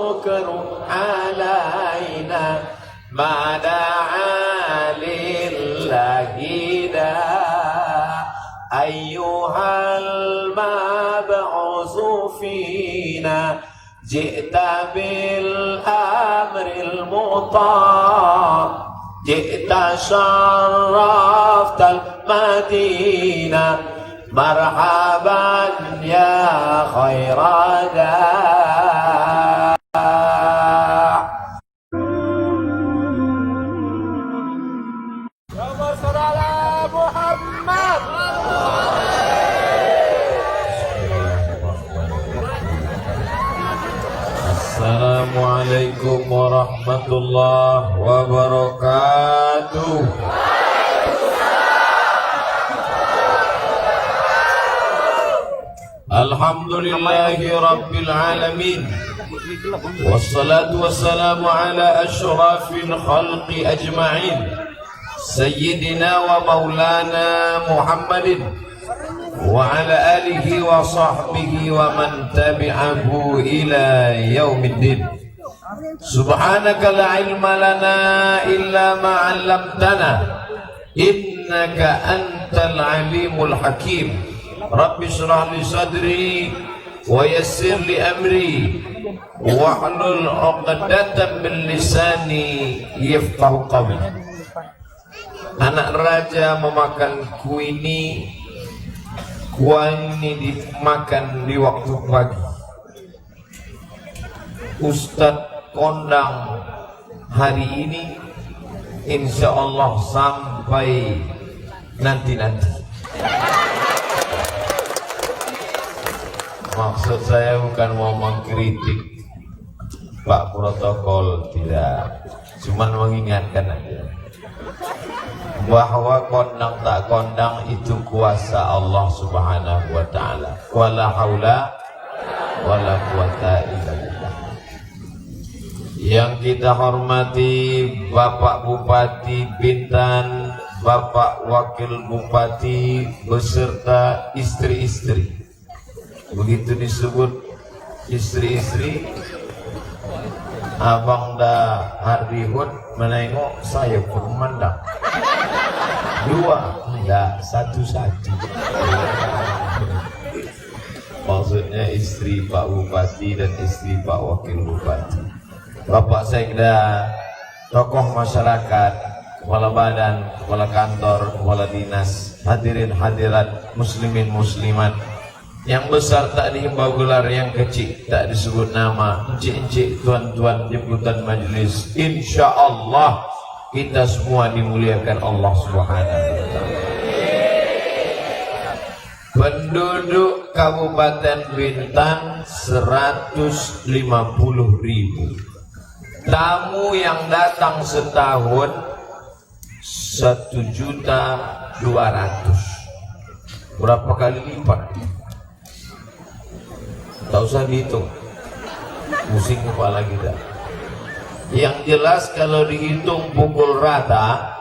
والشكر علينا ما دعا لله دا أيها المبعوث فينا جئت بالأمر المطاع جئت شرفت المدينة مرحبا يا خير داع. Assalamualaikum warahmatullahi wabarakatuh. Alhamdulillahi rabbil alamin. Wassalatu wassalamu ala asyrafil khalqi ajma'in Sayyidina wa maulana Muhammadin wa ala alihi wa sahbihi wa man tabi'ahu ila yaumiddin. Subhanaka la ilma lana illa ma 'allamtana innaka antal alimul hakim. Rabbi shrah li sadri wa yassir li amri wahlul 'uqdatam min lisani yafqahu qawli. Anak raja memakan kuini dimakan di waktu pagi. Ustadz kondang hari ini insya Allah sampai nanti-nanti. Maksud saya bukan mau mengkritik Pak Protokol, tidak, cuman mengingatkan aja bahwa kondang tak kondang itu kuasa Allah Subhanahu wa ta'ala. Wala haula wala quwata illa billah. Yang kita hormati Bapak Bupati Bintan, Bapak Wakil Bupati beserta istri-istri. Begitu disebut istri-istri, Abang dah harihut menengok, saya pun memandang. Dua, enggak, satu-satu. Maksudnya istri Pak Bupati dan istri Pak Wakil Bupati. Bapak Sekda, tokoh masyarakat, kepala badan, kepala kantor, kepala dinas, hadirin hadirat, muslimin muslimat. Yang besar tak dihimbau gelar, yang kecil tak disebut nama, encik-encik, tuan-tuan, jemputan majelis. Insya Allah kita semua dimuliakan Allah Subhanahu wa ta'ala. Penduduk Kabupaten Bintan 150.000. Tamu yang datang setahun 1.200.000. Berapa kali lipat? Tak usah dihitung, pusing kepala kita. Yang jelas kalau dihitung pukul rata,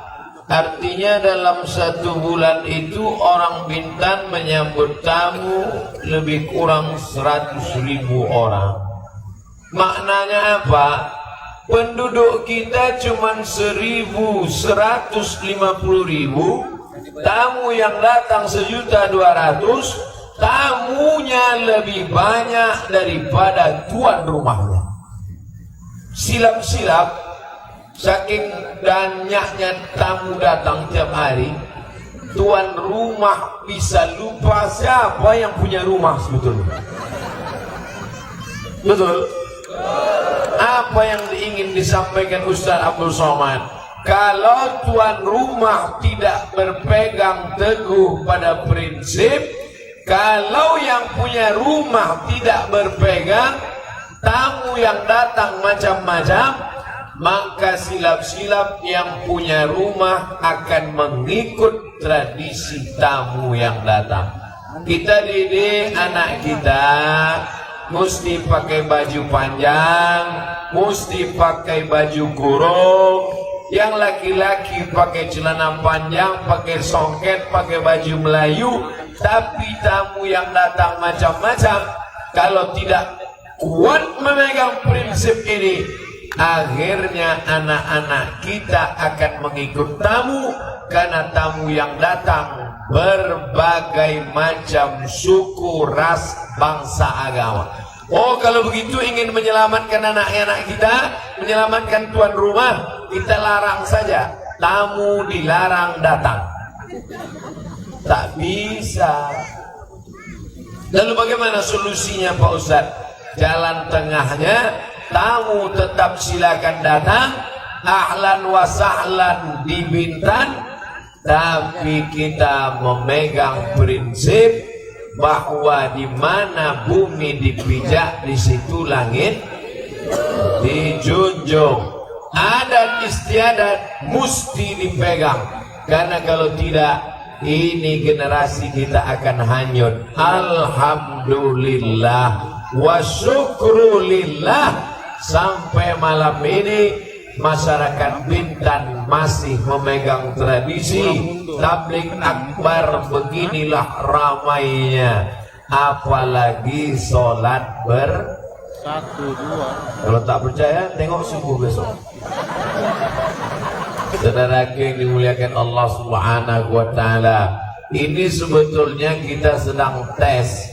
artinya dalam 1 bulan itu orang Bintan menyambut tamu lebih kurang 100.000 orang. Maknanya apa? Penduduk kita cuma 1.150.000, tamu yang datang 1.200.000, tamunya lebih banyak daripada tuan rumahnya. Silap-silap, saking banyaknya tamu datang tiap hari, tuan rumah bisa lupa siapa yang punya rumah sebetulnya. Betul? Apa yang ingin disampaikan Ustaz Abdul Somad? Kalau tuan rumah tidak berpegang teguh pada prinsip, kalau yang punya rumah tidak berpegang, tamu yang datang macam-macam, maka silap-silap yang punya rumah akan mengikut tradisi tamu yang datang. Kita didik anak kita mesti pakai baju panjang, mesti pakai baju kurung. Yang laki-laki pakai celana panjang, pakai songket, pakai baju Melayu. Tapi tamu yang datang macam-macam, kalau tidak kuat memegang prinsip ini, akhirnya anak-anak kita akan mengikut tamu, karena tamu yang datang berbagai macam suku, ras, bangsa, agama. Oh, kalau begitu ingin menyelamatkan anak-anak kita, menyelamatkan tuan rumah, kita larang saja. Tamu dilarang datang. Tak bisa. Lalu bagaimana solusinya Pak Ustadz? Jalan tengahnya, tamu tetap silakan datang, ahlan wa sahlan di Bintan, tapi kita memegang prinsip bahwa di mana bumi dipijak, di situ langit dijunjung. Adat istiadat mesti dipegang, karena kalau tidak, ini generasi kita akan hanyut. Alhamdulillah wa syukrulillah, sampai malam ini masyarakat Bintan masih memegang tradisi tabligh akbar. Beginilah ramainya, apalagi sholat kalau tak percaya tengok subuh besok. Saudara yang dimuliakan Allah Subhanahu wa Ta'ala, ini sebetulnya kita sedang tes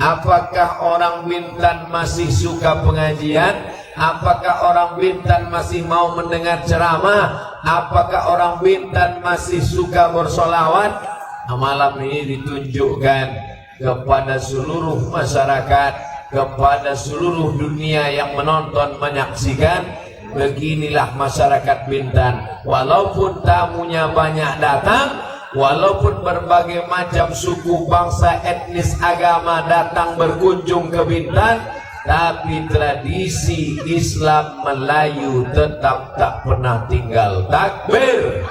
apakah orang Bintan masih suka pengajian, apakah orang Bintan masih mau mendengar ceramah, apakah orang Bintan masih suka bersolawat. Malam ini ditunjukkan kepada seluruh masyarakat, kepada seluruh dunia yang menonton, menyaksikan, beginilah masyarakat Bintan. Walaupun tamunya banyak datang, walaupun berbagai macam suku, bangsa, etnis, agama datang berkunjung ke Bintan, tapi tradisi Islam Melayu tetap tak pernah tinggal. Takbir.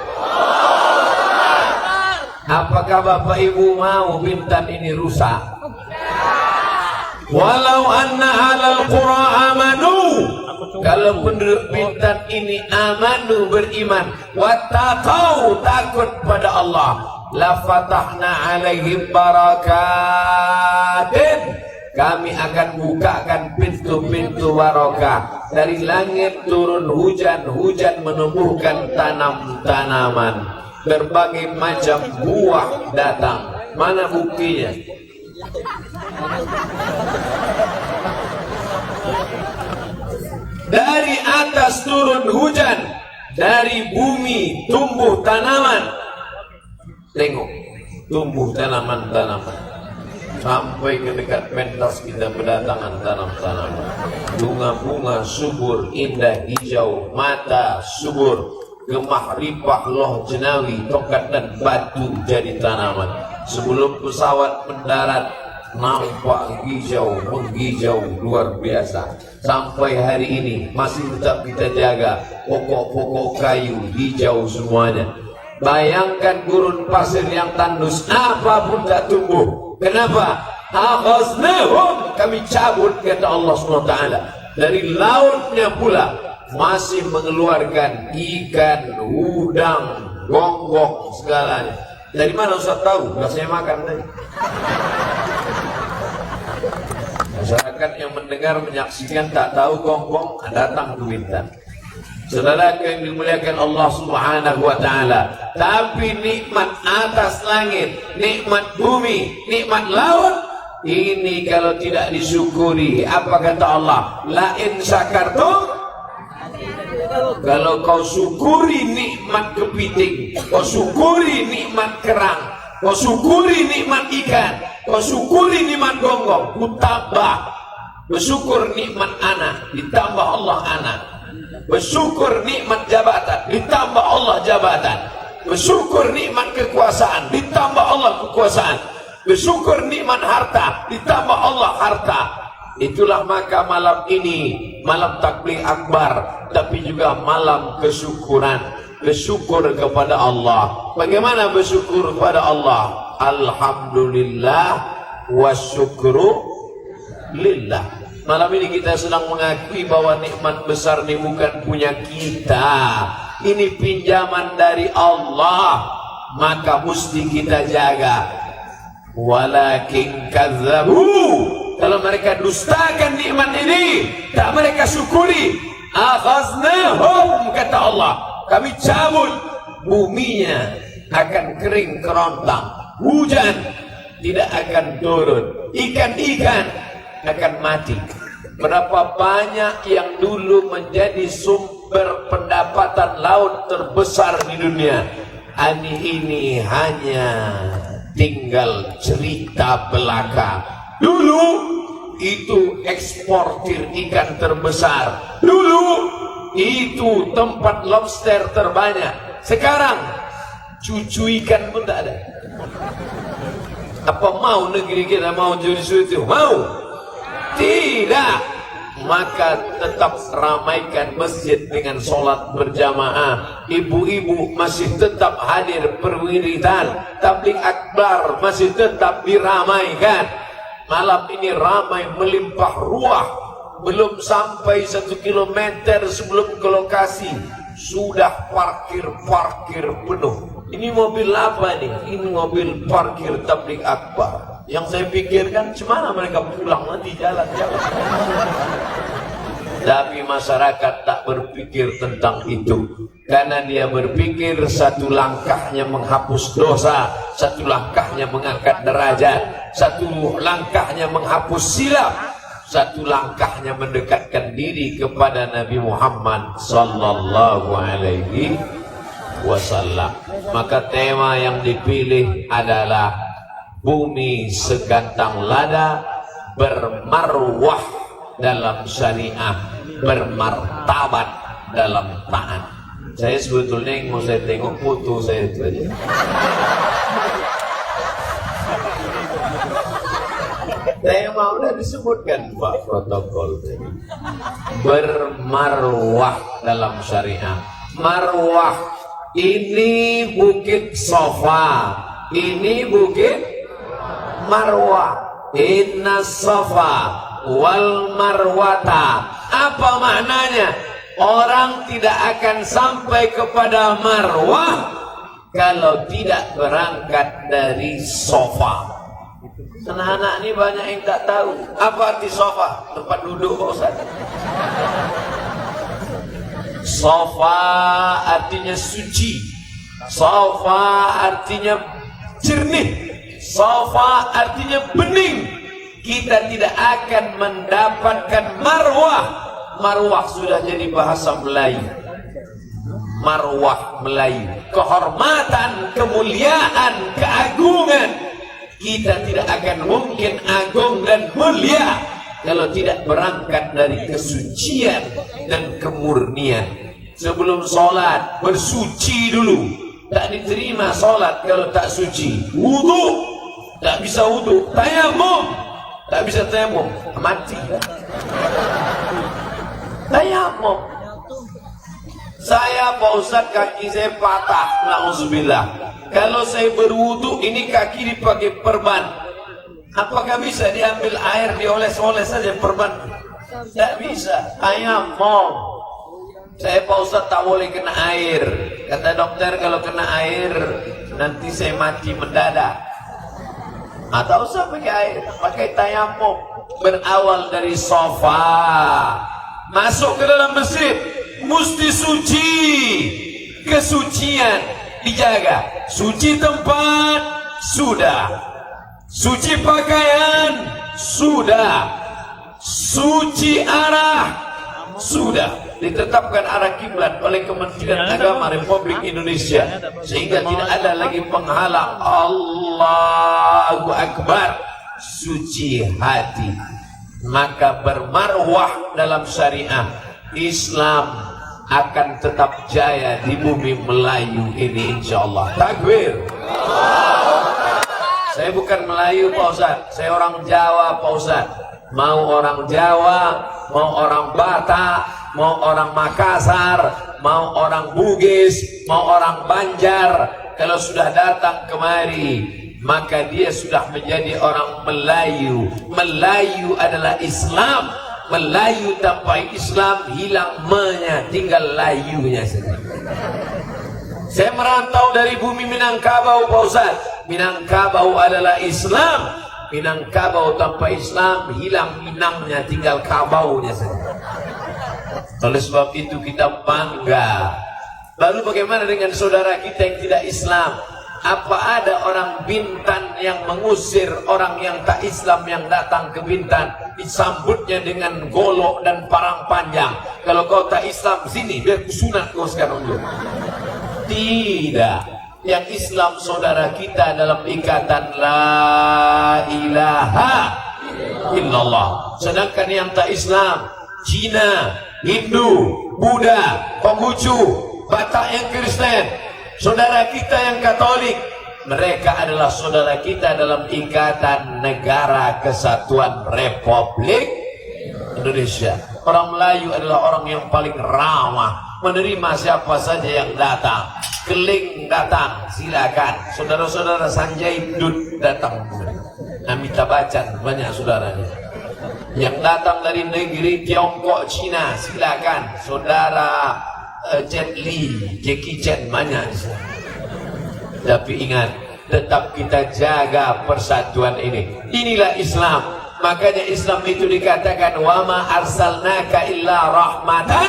Apakah Bapak Ibu mau Bintan ini rusak? Walau anna ahlal qura amanu, kalau penduduk Bintan ini amanu, beriman, wattaqau, takut pada Allah, la fatahna alaihim barakatin, kami akan bukakan pintu-pintu barokah. Dari langit turun hujan, hujan menumbuhkan tanam-tanaman, berbagai macam buah datang. Mana buktinya? Dari atas turun hujan, dari bumi tumbuh tanaman. Tengok, tumbuh tanaman-tanaman. Sampai ke dekat pentas kita berdatangan tanam-tanaman. Bunga-bunga subur, indah hijau, mata subur. Gemah ripah loh jenawi, tokat dan batu jadi tanaman. Sebelum pesawat mendarat, nampak hijau, menghijau luar biasa. Sampai hari ini masih tetap kita jaga pokok-pokok kayu hijau semuanya. Bayangkan gurun pasir yang tandus, apapun tak tumbuh. Kenapa? Akhaznahum, kami cabut, kata Allah SWT. Dari lautnya pula masih mengeluarkan ikan, udang, gonggong, segalanya. Dari mana Ustaz tahu? Gak saya makan tadi. Masyarakat yang mendengar, menyaksikan tak tahu gonggong, datang ke Bintan. Saudara yang dimuliakan Allah Subhanahu wa Ta'ala, tapi nikmat atas langit, nikmat bumi, nikmat laut, ini kalau tidak disyukuri, apa kata Allah? La in syakartum, kalau kau syukuri nikmat kepiting, kau syukuri nikmat kerang, kau syukuri nikmat ikan, kau syukuri nikmat gonggong, ku tambah. Bersyukur nikmat anak, ditambah Allah anak. Bersyukur nikmat jabatan, ditambah Allah jabatan. Bersyukur nikmat kekuasaan, ditambah Allah kekuasaan. Bersyukur nikmat harta, ditambah Allah harta. Itulah maka malam ini malam takbir akbar, tapi juga malam kesyukuran. Bersyukur kepada Allah. Bagaimana bersyukur kepada Allah? Alhamdulillah wa syukru lillah. Malam ini kita sedang mengakui bahwa nikmat besar ini bukan punya kita, ini pinjaman dari Allah, maka mesti kita jaga. Walakin kadzabu, Kalau mereka dustakan nikmat ini, tak mereka syukuri, akhaznahum, kata Allah, kami cabut. Buminya akan kering kerontang, hujan tidak akan turun, ikan-ikan akan mati. Berapa banyak yang dulu menjadi sumber pendapatan laut terbesar di dunia, ini hanya tinggal cerita belaka. Dulu itu eksportir ikan terbesar, dulu itu tempat lobster terbanyak. Sekarang cucu ikan pun tak ada. Apa mau negeri kita mau jadi itu? Mau? Tidak. Maka tetap ramaikan masjid dengan sholat berjamaah. Ibu-ibu masih tetap hadir perwiridan. Tabligh akbar masih tetap diramaikan. Malam ini ramai melimpah ruah. Belum sampai 1 kilometer sebelum ke lokasi, sudah parkir penuh. Ini mobil apa nih? Ini mobil parkir tabligh akbar. Yang saya pikirkan, cemana mereka pulang nanti jalan-jalan. Tapi masyarakat tak berpikir tentang itu, karena dia berpikir satu langkahnya menghapus dosa, satu langkahnya mengangkat derajat, satu langkahnya menghapus silap, satu langkahnya mendekatkan diri kepada Nabi Muhammad sallallahu alaihi wasallam. Maka tema yang dipilih adalah bumi segantang lada, bermarwah dalam syariah, bermartabat dalam taat. Saya sebetulnya yang mau saya tengok foto saya itu aja. Tema udah disebutkan Pak protokol tadi. Bermarwah dalam syariah. Marwah ini bukit Safa, ini bukit Marwah. Inna Safa wal Marwata. Apa maknanya? Orang tidak akan sampai kepada Marwah kalau tidak berangkat dari Safa. Anak-anak ini banyak yang tak tahu apa arti sofa, tempat duduk Pak Ustaz. Sofa artinya suci, sofa artinya jernih, sofa artinya bening. Kita tidak akan mendapatkan marwah. Marwah sudah jadi bahasa Melayu. Marwah Melayu, kehormatan, kemuliaan, keagungan. Kita tidak akan mungkin agung dan mulia kalau tidak berangkat dari kesucian dan kemurnian. Sebelum sholat bersuci dulu. Tak diterima sholat kalau tak suci. Wudu tak bisa wudu. Tayamum tak bisa tayamum, mati. Tayamum. Saya Pak Ustaz kaki saya patah, na'udzubillah. Kalau saya berwudu ini kaki dipakai perban, apakah bisa diambil air dioles-oles saja perban? Tidak bisa. Tayamum. Saya Pak Ustaz tak boleh kena air. Kata dokter kalau kena air nanti saya mati mendadak. Tak usah pakai air, pakai tayamum. Berawal dari sofa, masuk ke dalam masjid, mesti suci. Kesucian dijaga. Suci tempat sudah, suci pakaian sudah, suci arah sudah. Ditetapkan arah kiblat oleh Kementerian Agama Republik Indonesia, sehingga tidak ada lagi penghalang. Allahu Akbar. Suci hati. Maka bermarwah dalam syariah Islam akan tetap jaya di bumi Melayu ini insyaallah. Takbir. Saya bukan Melayu Pak Ustaz, saya orang Jawa Pak Ustaz. Mau orang Jawa, mau orang Batak, mau orang Makassar, mau orang Bugis, mau orang Banjar, kalau sudah datang kemari maka dia sudah menjadi orang Melayu. Melayu adalah Islam. Melayu tanpa Islam hilang menya, tinggal layunya saja. Saya merantau dari bumi Minangkabau Pak Ustaz. Minangkabau adalah Islam. Minangkabau tanpa Islam hilang Minangnya, tinggal kabaunya saja. Oleh sebab itu kita bangga. Lalu bagaimana dengan saudara kita yang tidak Islam? Apa ada orang Bintan yang mengusir orang yang tak Islam yang datang ke Bintan, disambutnya dengan golok dan parang panjang? Kalau kau tak Islam, sini biar kusunat kau sekarang dulu. Tidak. Yang Islam saudara kita dalam ikatan la ilaha illallah. Sedangkan yang tak Islam, Cina, Hindu, Buddha, Konghucu, Batak yang Kristen, saudara kita yang Katolik, mereka adalah saudara kita dalam ikatan Negara Kesatuan Republik Indonesia. Orang Melayu adalah orang yang paling ramah, menerima siapa saja yang datang. Keling datang, silakan. Saudara-saudara Sanjay Dut datang. Amitabh Bachchan banyak saudaranya. Yang datang dari negeri Tiongkok, Cina, silakan. Saudara Jet Li, Jackie Chan banyak. Tapi ingat, tetap kita jaga persatuan ini. Inilah Islam. Makanya Islam itu dikatakan wa ma arsalnaka illa rahmatan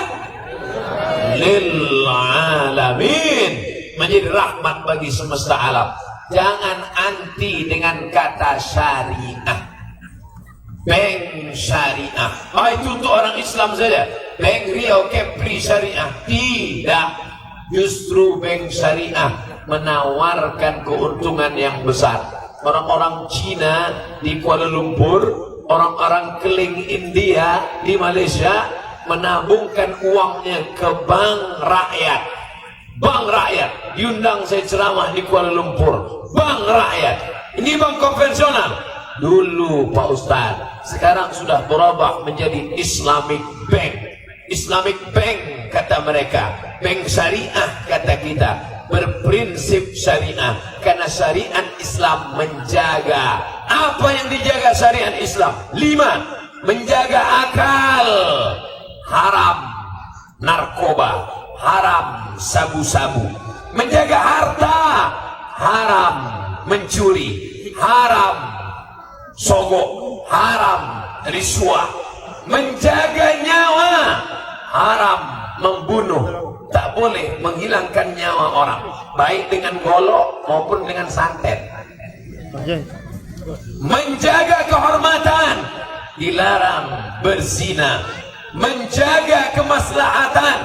lil alamin, menjadi rahmat bagi semesta alam. Jangan anti dengan kata syariah. Bank syariah, itu untuk orang Islam saja. Bank Riau Kepri syariah. Tidak. Justru bank syariah menawarkan keuntungan yang besar. Orang-orang Cina di Kuala Lumpur, orang-orang Keling India di Malaysia menabungkan uangnya ke bank rakyat. Bank rakyat. Diundang saya ceramah di Kuala Lumpur. Bank rakyat. Ini bank konvensional. Dulu Pak Ustaz, sekarang sudah berubah menjadi Islamic Bank. Islamic Bank kata mereka, bank syariah kata kita, berprinsip syariah. Karena syariat Islam menjaga. Apa yang dijaga syariat Islam? 5. Menjaga akal, haram narkoba, haram sabu-sabu. Menjaga harta, haram mencuri, haram sogok, haram riswah. Menjaga nyawa, haram membunuh. Tak boleh menghilangkan nyawa orang, baik dengan golok maupun dengan santet. Menjaga kehormatan, dilarang berzina. Menjaga kemaslahatan,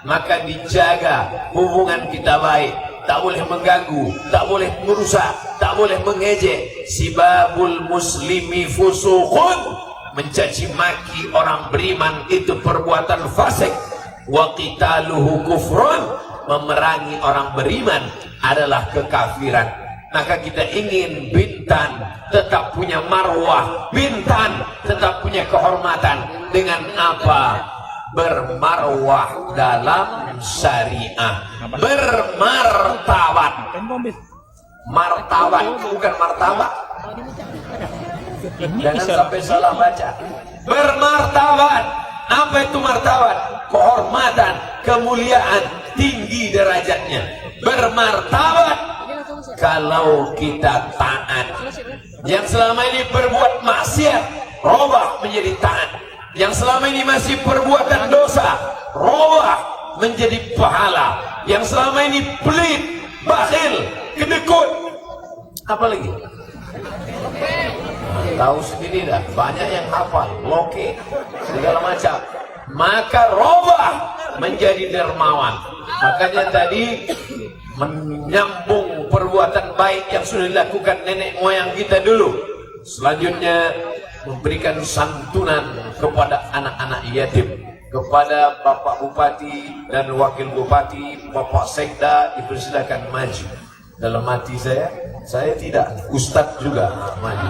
maka dijaga hubungan kita baik. Tak boleh mengganggu, tak boleh merusak, tak boleh mengejek. Sibabul muslimi fusuqun, mencaci maki orang beriman itu perbuatan fasik. Wa qitaluhu kufrun, memerangi orang beriman adalah kekafiran. Maka kita ingin Bintan tetap punya marwah, Bintan tetap punya kehormatan. Dengan apa? Bermarwah dalam syariah, bermartabat. Martabat bukan martabak. Jangan sampai salah baca. Bermartabat. Apa itu martabat? Kehormatan, kemuliaan, tinggi derajatnya. Bermartabat kalau kita taat. Yang selama ini berbuat maksiat, robah menjadi taat. Yang selama ini masih perbuatan dosa, robah menjadi pahala. Yang selama ini pelit, bakhil, kedekut, apa lagi? Tahu sendiri dah, banyak yang hafal, loke, segala macam. Maka robah menjadi dermawan. Makanya tadi menyambung perbuatan baik yang sudah dilakukan nenek moyang kita dulu. Selanjutnya memberikan santunan kepada anak-anak yatim, kepada Bapak Bupati dan Wakil Bupati, Bapak Sekda, dipersilakan maju. Dalam hati saya tidak, Ustadz juga maju.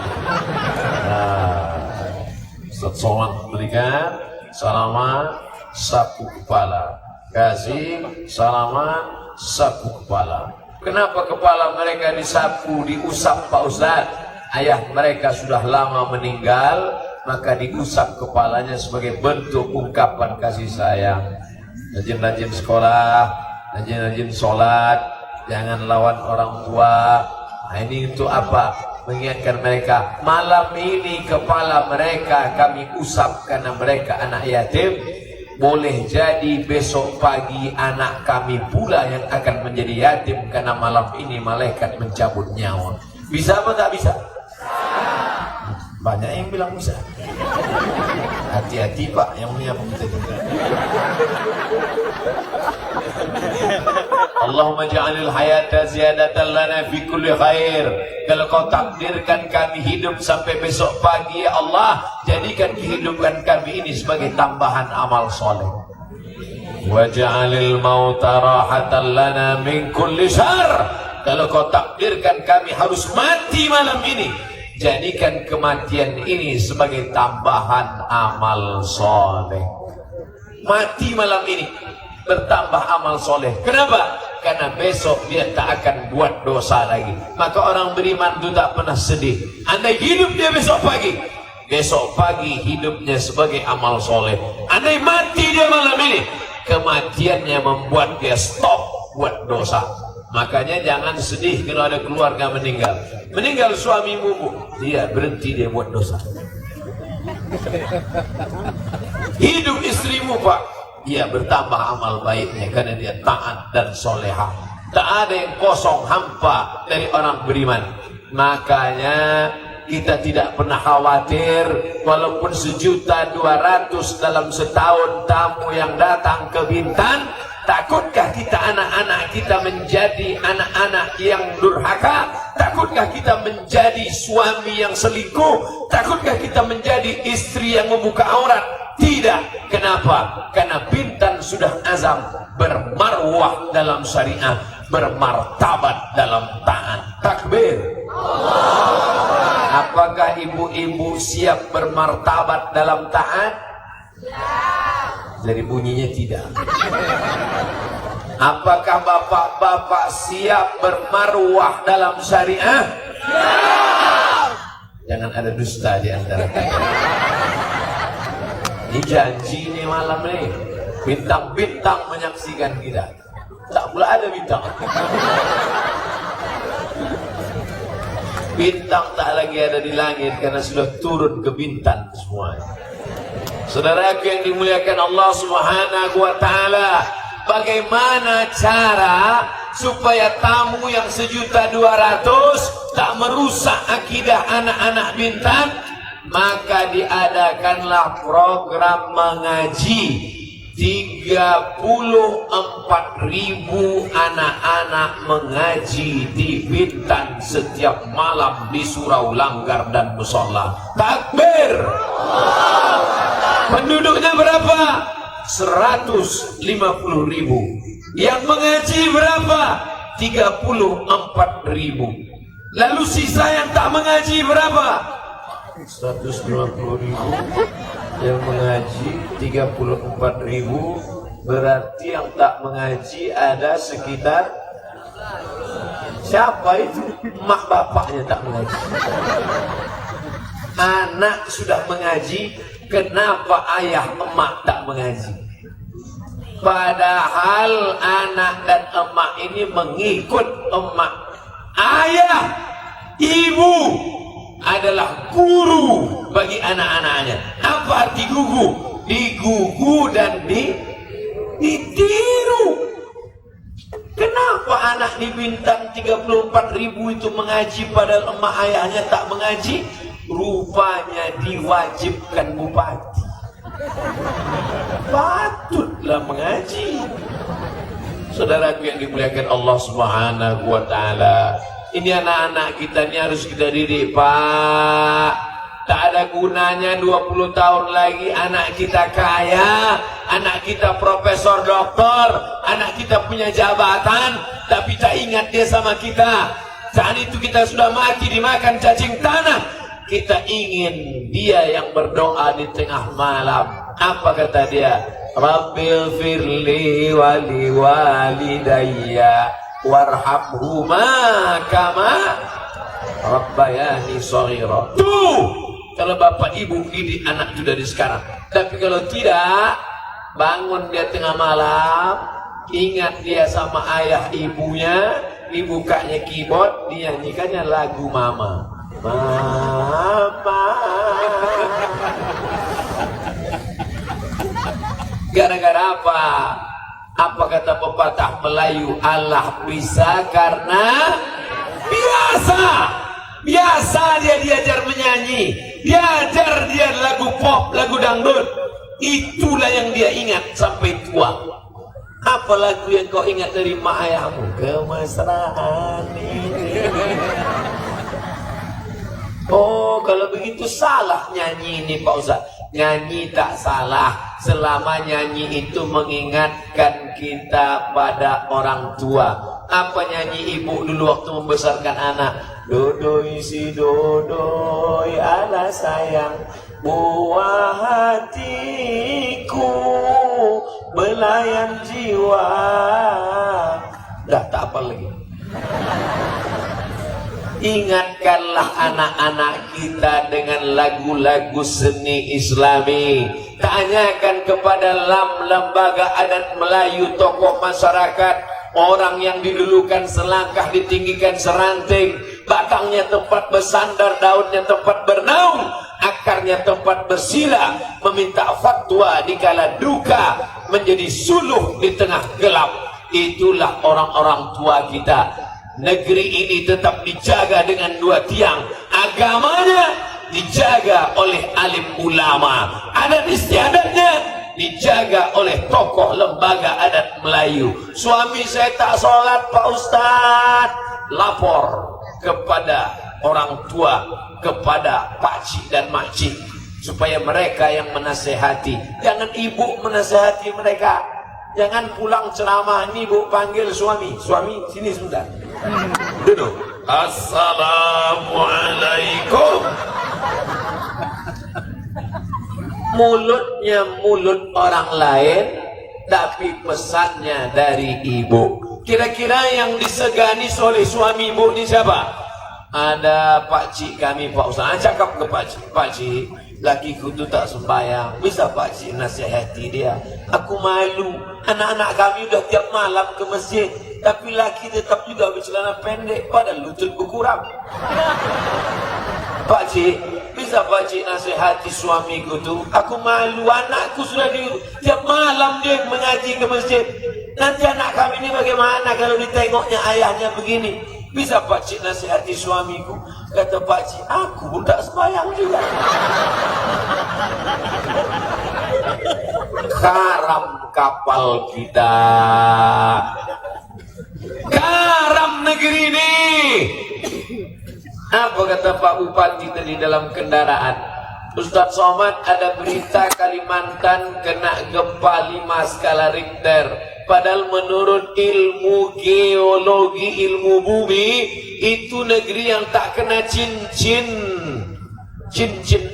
Ustadz Somad berikan salaman sapu kepala, Kazim salaman sapu kepala. Kenapa kepala mereka disapu, diusap Pak Ustadz? Ayah mereka sudah lama meninggal, maka diusap kepalanya sebagai bentuk ungkapan kasih sayang. Rajin-rajin sekolah, rajin-rajin sholat, jangan lawan orang tua. Nah, ini untuk apa? mengingatkan mereka, malam ini kepala mereka kami usap karena mereka anak yatim. Boleh jadi besok pagi anak kami pula yang akan menjadi yatim karena malam ini malaikat mencabut nyawa. Bisa apa tak bisa? Banyak yang bilang bisa. Hati-hati Pak yang punya kita juga. Allahumma ja'alil hayata ziyadatan lana fi kulli khair. Kalau kau takdirkan kami hidup sampai besok pagi, ya Allah, jadikan kehidupan kami ini sebagai tambahan amal soleh. Wa ja'alil mauta rahatan lana min kulli syarr. Kalau kau takdirkan kami harus mati malam ini, jadikan kematian ini sebagai tambahan amal soleh. Mati malam ini bertambah amal soleh. Kenapa? Karena besok dia tak akan buat dosa lagi. Maka orang beriman itu tak pernah sedih. Andai hidup dia besok pagi hidupnya sebagai amal soleh. Andai mati dia malam ini, kematiannya membuat dia stop buat dosa. Makanya jangan sedih kalau ada keluarga meninggal suamimu, dia berhenti dia buat dosa. Hidup istrimu Pak, dia bertambah amal baiknya karena dia taat dan soleha. Tak ada yang kosong hampa dari orang beriman. Makanya kita tidak pernah khawatir walaupun 1.200.000 dalam setahun tamu yang datang ke Bintan. Takutkah kita anak-anak kita menjadi anak-anak yang durhaka? Takutkah kita menjadi suami yang selingkuh? Takutkah kita menjadi istri yang membuka aurat? Tidak. Kenapa? Karena Bintan sudah azam bermarwah dalam syariah, bermartabat dalam taat. Takbir. Apakah ibu-ibu siap bermartabat dalam taat? Dari bunyinya tidak. Apakah bapak-bapak siap bermarwah dalam syariah? Jangan ada dusta di antara kita. Ini janji nih malam nih, bintang-bintang menyaksikan kita. Tak pula ada bintang. Bintang tak lagi ada di langit karena sudah turun ke Bintan semuanya. Saudaraku yang dimuliakan Allah Subhanahu wa ta'ala, bagaimana cara supaya tamu yang 1.200.000 tak merusak akidah anak-anak Bintan? Maka diadakanlah program mengaji. 34.000 anak-anak mengaji di Bintan setiap malam di surau langgar dan musola. Takbir. Penduduknya berapa? 150.000. Yang mengaji berapa? 34.000. Lalu sisa yang tak mengaji berapa? 150.000. Yang mengaji 34.000. Berarti yang tak mengaji ada sekitar, siapa itu? Mak bapaknya tak mengaji. Anak sudah mengaji, kenapa ayah emak tak mengaji? Padahal anak dan emak ini mengikut emak. Ayah, ibu adalah guru bagi anak-anaknya. Apa arti gugu? Digugu dan ditiru. Kenapa anak di Bintan 34.000 itu mengaji padahal emak ayahnya tak mengaji? Rupanya diwajibkan bupati. Patutlah mengaji. Saudaraku yang dimuliakan Allah Subhanahu wa ta'ala, ini anak-anak kita ini harus kita didik, Pak. Tak ada gunanya 20 tahun lagi anak kita kaya, anak kita profesor doktor, anak kita punya jabatan, tapi tak ingat dia sama kita. Saat itu kita sudah mati dimakan cacing tanah. Kita ingin dia yang berdoa di tengah malam. Apa kata dia? Rabbil firli wali walidayya warhamhuma kama rabbayani shaghira. Tuh, kalau bapak ibu didik anak itu dari sekarang. Tapi kalau tidak, bangun dia tengah malam, ingat dia sama ayah ibunya, dibukanya keyboard, dinyanyikannya lagu mama. Mama. Gara-gara apa? Apa kata pepatah Melayu? Allah bisa karena biasa. Biasa dia diajar menyanyi, diajar dia lagu pop, lagu dangdut. Itulah yang dia ingat sampai tua. Apa lagu yang kau ingat dari mak ayahmu? Kemesraan ini. Oh, kalau begitu salah nyanyi ini Pak Ustaz. Nyanyi tak salah selama nyanyi itu mengingatkan kita pada orang tua. Apa nyanyi ibu dulu waktu membesarkan anak? Dodoi si dodoi ala sayang, buah hatiku, belayan jiwa. Dah tak apa lagi. Ingatkanlah anak-anak kita dengan lagu-lagu seni Islami. Tanyakan kepada lembaga adat Melayu, tokoh masyarakat, orang yang didulukan selangkah ditinggikan seranting, batangnya tempat bersandar, daunnya tempat bernaung, akarnya tempat bersila, meminta fatwa dikala duka, menjadi suluh di tengah gelap. Itulah orang-orang tua kita. Negeri ini tetap dijaga dengan dua tiang. Agamanya dijaga oleh alim ulama, adat istiadatnya dijaga oleh tokoh lembaga adat Melayu. Suami saya tak sholat Pak Ustadz, lapor kepada orang tua, kepada pakcik dan makcik, supaya mereka yang menasehati. Jangan ibu menasehati mereka. Jangan pulang ceramah ini ibu panggil suami, suami sini sebentar, duduk. Assalamualaikum. Mulutnya mulut orang lain, tapi pesannya dari ibu. Kira-kira yang disegani oleh suami ibu ini siapa? Ada pakcik kami Pak Ustaz. Cakap ke pakcik, pakcik, lakiku tu tak sembahyang, bisa pakcik nasihati dia? Aku malu, anak-anak kami udah tiap malam ke masjid, tapi laki tetap juga bercelana pendek, padahal lutut berkurang. Pakcik, bisa pakcik nasihati suamiku tu? Aku malu, anakku sudah tiap malam dia mengaji ke masjid. Nanti anak kami ini bagaimana kalau ditengoknya ayahnya begini? Bisa pakcik nasihati suamiku? Kata pakcik, aku pun tak sembahyang juga. Karam kapal kita, karam negeri ini. Apa kata Pak Bupati tadi dalam kendaraan? Ustadz Somad, ada berita Kalimantan kena gempa 5 skala Richter. Padahal menurut ilmu geologi, ilmu bumi, itu negeri yang tak kena cincin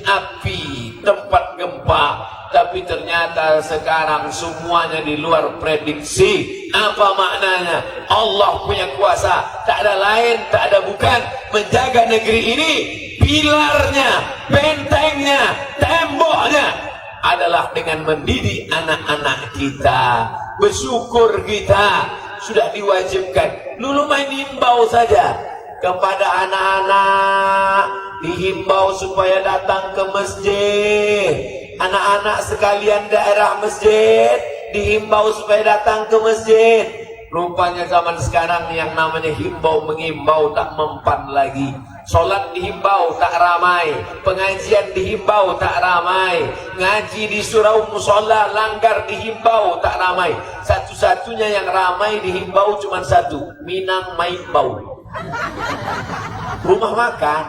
api tempat gempa. Tapi ternyata sekarang semuanya di luar prediksi. Apa maknanya? Allah punya kuasa, tak ada lain, tak ada bukan, menjaga negeri ini. Pilarnya, bentengnya, temboknya adalah dengan mendidik anak-anak kita. Bersyukur kita sudah diwajibkan. Dulu main himbau saja kepada anak-anak, dihimbau supaya datang ke masjid. Anak-anak sekalian daerah masjid dihimbau supaya datang ke masjid. Rupanya zaman sekarang yang namanya himbau mengimbau tak mempan lagi. Sholat dihimbau tak ramai, pengajian dihimbau tak ramai, ngaji di surau musola langgar dihimbau tak ramai. Satu-satunya yang ramai dihimbau cuma satu, Minang Maimbau, rumah makan.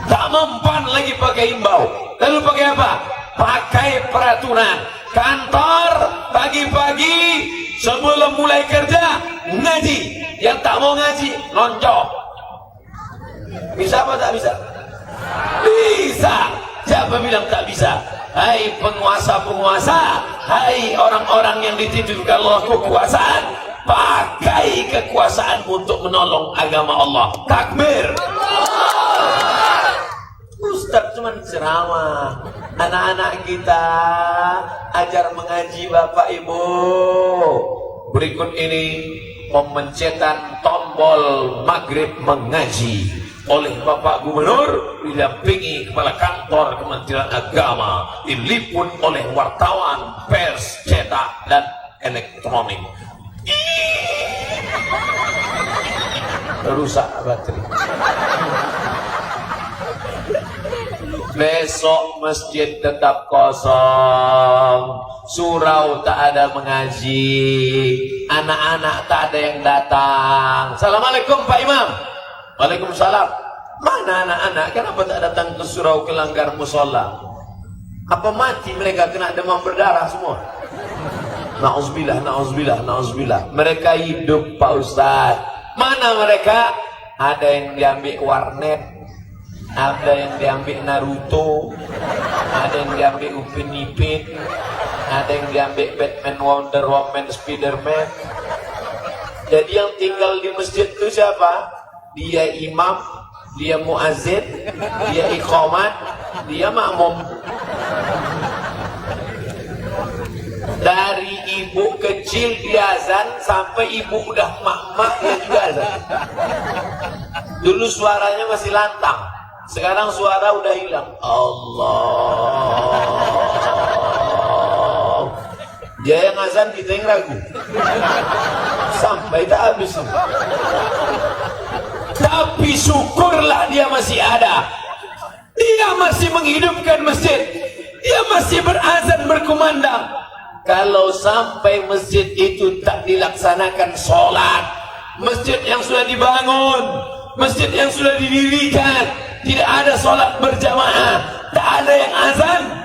Tak mempan lagi pakai himbau. Lalu pakai apa? Pakai peraturan. Kantor pagi-pagi sebelum mulai kerja ngaji. Yang tak mau ngaji lonjok. Bisa apa tak bisa? Bisa. Siapa bilang tak bisa? Hai penguasa-penguasa, hai orang-orang yang dititipkan Allah kekuasaan, pakai kekuasaan untuk menolong agama Allah. Takbir. Ustaz cuma ceramah. Anak-anak kita ajar mengaji Bapak Ibu. Berikut ini pemencetan tombol maghrib mengaji. oleh Bapak Gubernur, didampingi Kepala Kantor Kementerian Agama, diliput oleh wartawan, pers, cetak, dan elektronik. Rusak baterai. Besok masjid tetap kosong, surau tak ada mengaji, anak-anak tak ada yang datang. Assalamualaikum Pak Imam. Waalaikumsalam. Mana anak-anak? Kenapa tak datang ke surau, ke langgar musola? Apa mati mereka kena demam berdarah semua? Na'udzubillah, na'udzubillah, na'udzubillah. Mereka hidup Pak Ustadz. Mana mereka? Ada yang diambil warnet, ada yang diambil Naruto, ada yang diambil Upin Ipin, ada yang diambil Batman, Wonder Woman, Spiderman. Jadi yang tinggal di masjid itu siapa? Dia imam, dia muazzin, dia iqamat, dia makmum. Dari ibu kecil dia azan sampai ibu udah mak-mak dia juga azan. Dulu suaranya masih lantang, sekarang suara udah hilang. Allah. Dia yang azan, kita yang ragu. Sampai tak habis. Tapi syukurlah dia masih ada. Dia masih menghidupkan masjid. Dia masih berazan berkumandang. Kalau sampai masjid itu tak dilaksanakan sholat, masjid yang sudah dibangun, masjid yang sudah didirikan, tidak ada sholat berjamaah, tak ada yang azan,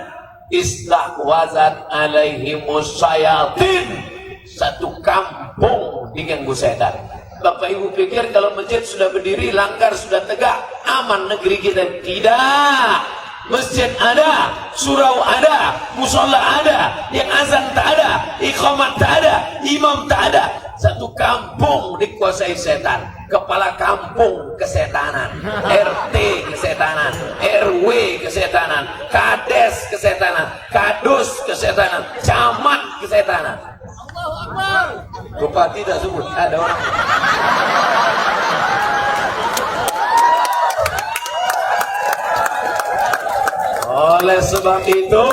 istahwazat alaihimus syayatin, satu kampung diganggu setan. Bapak Ibu pikir kalau masjid sudah berdiri, langgar sudah tegak, aman negeri kita? Tidak. Masjid ada, surau ada, musola ada, yang azan tak ada, iqamat tak ada, imam tak ada. Satu kampung dikuasai setan. Kepala kampung kesetanan, RT kesetanan, RW kesetanan, kades kesetanan, kadus kesetanan, camat kesetanan. Bupati tak sebut, ada orang. Oleh sebab itu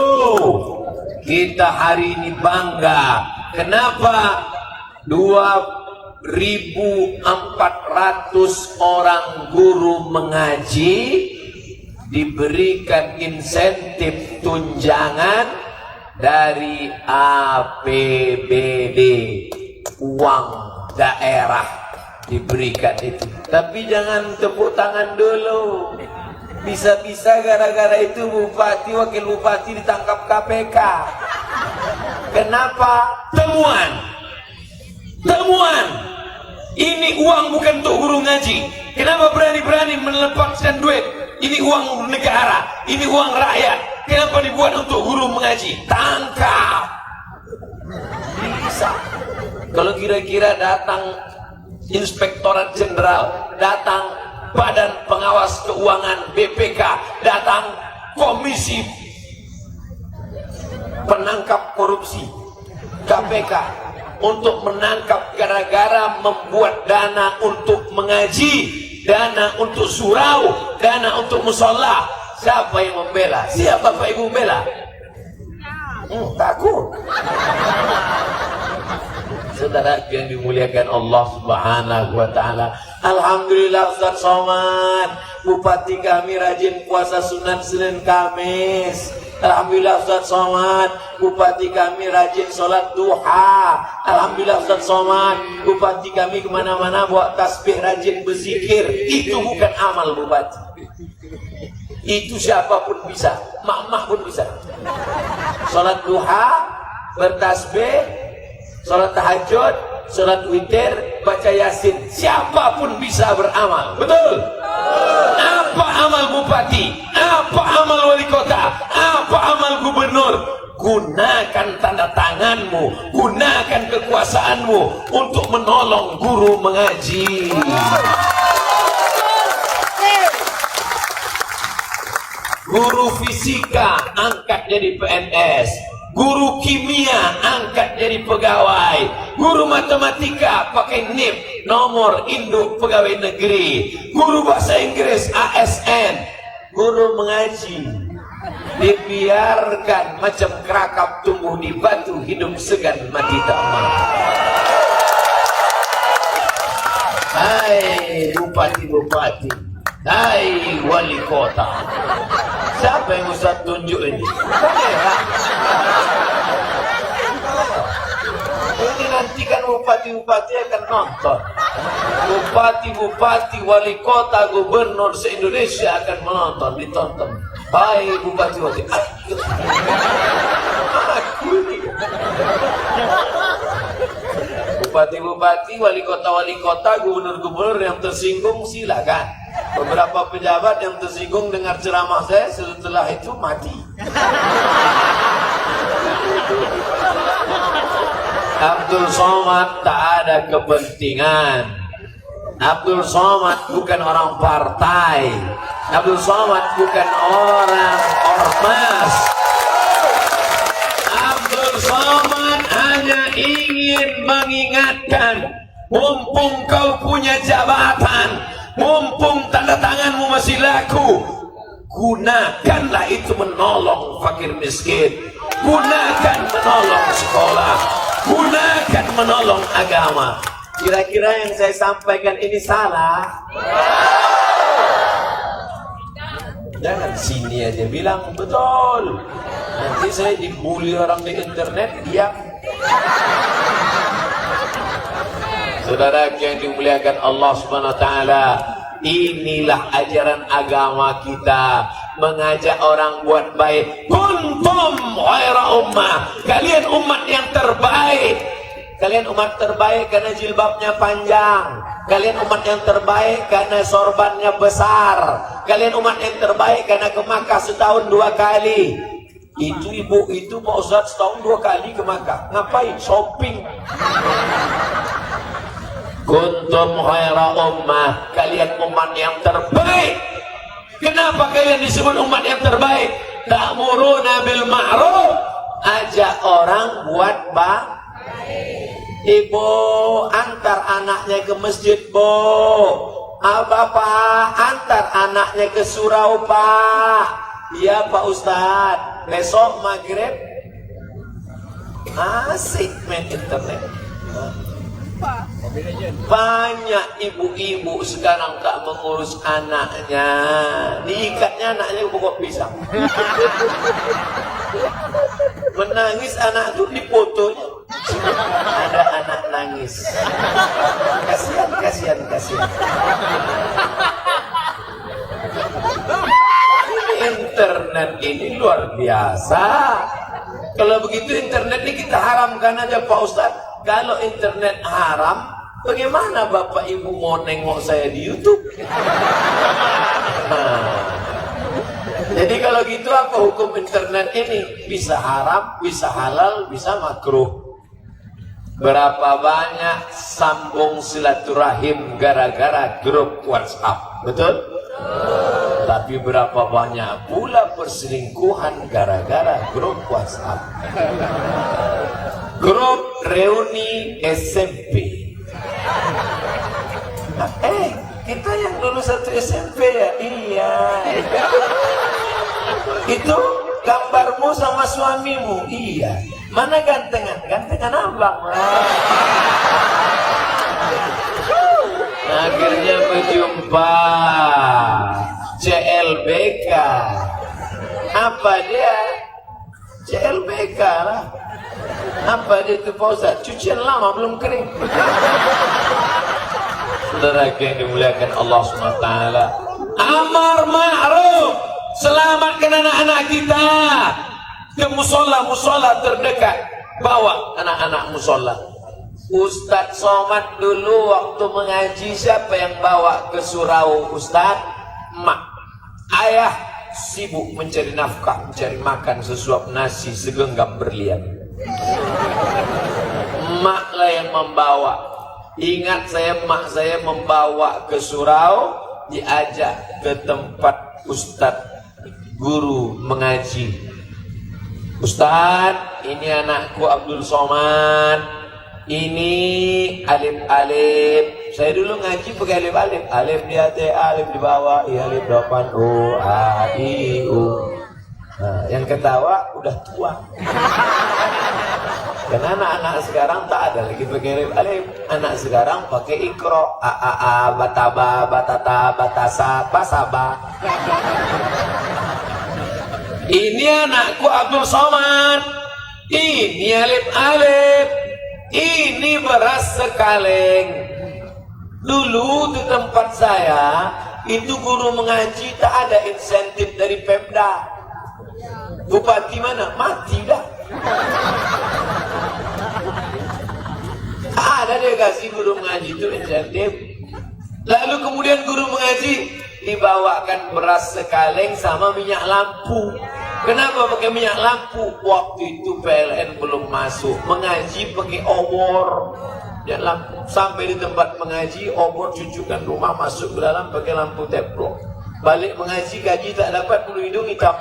kita hari ini bangga. Kenapa 2.400 orang guru mengaji diberikan insentif tunjangan dari APBD, uang daerah diberikan itu. Tapi jangan tepuk tangan dulu. Bisa-bisa gara-gara itu bupati, wakil bupati ditangkap KPK. Kenapa? Temuan. Ini uang bukan untuk guru ngaji. Kenapa berani-berani melepaskan duit? Ini uang negara, ini uang rakyat. Kenapa dibuat untuk guru mengaji? Tangkap. Bisa. Kalau kira-kira datang Inspektorat Jenderal, datang Badan Pengawas Keuangan BPK, datang Komisi Penangkap Korupsi KPK untuk menangkap gara-gara membuat dana untuk mengaji, dana untuk surau, dana untuk musola. Siapa yang membela? Siapa Bapak Ibu membela? Takut. Saudara yang dimuliakan Allah Subhanahu wa taala. Alhamdulillah Ustaz Somad, bupati kami rajin puasa sunat Senin Kamis. Alhamdulillah Ustaz Somad, bupati kami rajin sholat duha. Alhamdulillah Ustaz Somad, bupati kami kemana-mana bawa tasbih, rajin berzikir. Itu bukan amal bupati. Itu siapapun bisa, mak-mak pun bisa. Sholat duha, bertasbih, sholat tahajud, sholat witir, baca yasin. Siapapun bisa beramal. Betul? Apa amal bupati? Apa amal wali kota? Apa amal gubernur? Gunakan tanda tanganmu, gunakan kekuasaanmu untuk menolong guru mengaji. Guru fisika angkat jadi PNS, guru kimia angkat jadi pegawai, guru matematika pakai NIP nomor induk pegawai negeri, guru bahasa Inggris ASN, guru mengaji, dibiarkan macam kerakap tumbuh di batu, hidup segan mati tak mau. Hai bupati-bupati, hai wali kota, siapa yang Ustaz tunjuk ini? Ini nanti kan bupati-bupati akan nonton. Bupati-bupati, wali kota, gubernur se-Indonesia akan menonton, ditonton. Hai bupati-bupati, aku ini. Bupati-bupati, wali kota, gubernur-gubernur yang tersinggung silakan. Beberapa pejabat yang tersinggung dengar ceramah saya setelah itu mati. Abdul Somad tak ada kepentingan. Abdul Somad bukan orang partai. Abdul Somad bukan orang ormas. Abdul Somad hanya ingin mengingatkan, mumpung kau punya jabatan, mumpung tanda tanganmu masih laku, gunakanlah itu menolong fakir miskin, gunakan menolong sekolah, gunakan menolong agama. Kira-kira yang saya sampaikan ini salah? Jangan sini aja bilang betul. Nanti saya dibully orang di internet, diam. Saudara yang dimuliakan Allah Subhanahu wa taala, inilah ajaran agama kita, mengajak orang buat baik. Kuntum khaira ummah, kalian umat yang terbaik. Kalian umat terbaik karena jilbabnya panjang. Kalian umat yang terbaik karena sorbannya besar. Kalian umat yang terbaik karena ke Makkah setahun 2 kali. Itu ibu itu Pak Ustaz setahun 2 kali ke Makkah. Ngapain? Shopping. Kuntum khaira ummah, kalian umat yang terbaik. Kenapa kalian disebut umat yang terbaik? Ta'muruna bil ma'ruf, ajak orang buat baik. Ibu antar anaknya ke masjid, Bu. Bapak antar anaknya ke surau, Pak. Iya Pak Ustadz, besok maghrib asik main internet. Banyak ibu-ibu sekarang tak mengurus anaknya, diikatnya anaknya ke pokok pisang. Menangis anak itu difotonya, ada anak nangis. Kasihan. Internet ini luar biasa. Kalau begitu internet ini kita haramkan aja Pak Ustadz. Kalau internet haram, bagaimana Bapak Ibu mau nengok saya di YouTube? Jadi kalau gitu apa hukum internet ini? Bisa haram, bisa halal, bisa makruh. Berapa banyak sambung silaturahim gara-gara grup WhatsApp, betul? Tapi berapa banyak pula perselingkuhan gara-gara grup WhatsApp. Grup reuni SMP. Kita yang lulus satu SMP ya? Iya. Itu gambarmu sama suamimu? Iya. Mana gantengan? Gantengan abang lah. Akhirnya berjumpa CLBK. Apa dia? CLBK lah. Apa dia itu Pak Ustaz? Cucian lama belum kering. Saudara yang dimuliakan Allah SWT, amar ma'ruf, selamatkan anak-anak kita ke musola terdekat, bawa anak-anak musola. Ustadz Somad dulu waktu mengaji, siapa yang bawa ke surau Ustadz? Mak. Ayah sibuk mencari nafkah, mencari makan sesuap nasi segenggam berlian. Mak lah yang membawa. Ingat saya, mak saya membawa ke surau, diajak ke tempat Ustadz guru mengaji. Ustadz, ini anakku Abdul Somad. ini alif-alif. Saya dulu ngaji pakai alif-alif. Alif di atas, alif di bawah, i alif depan, u, a, i, u. Nah, yang ketawa udah tua. Dan anak-anak sekarang tak ada lagi pakai alif-alif. Anak sekarang pakai ikro, a, bataba, batata, batasa, basaba. Ini anakku Abdul Somad. Ini alif-alif. Ini beras sekaleng. Dulu di tempat saya itu guru mengaji tak ada insentif dari Pemda. Bupati mana? Mati dah. Ada dia kasih guru mengaji itu insentif. Lalu kemudian guru mengaji dibawakan beras sekaleng sama minyak lampu. Kenapa pakai minyak lampu? Waktu itu PLN belum masuk. Mengaji pakai obor. Ya, lampu. Sampai di tempat mengaji, obor cucukan rumah masuk ke dalam pakai lampu teplok. Balik mengaji, gaji tak dapat, bulu hidung hitam.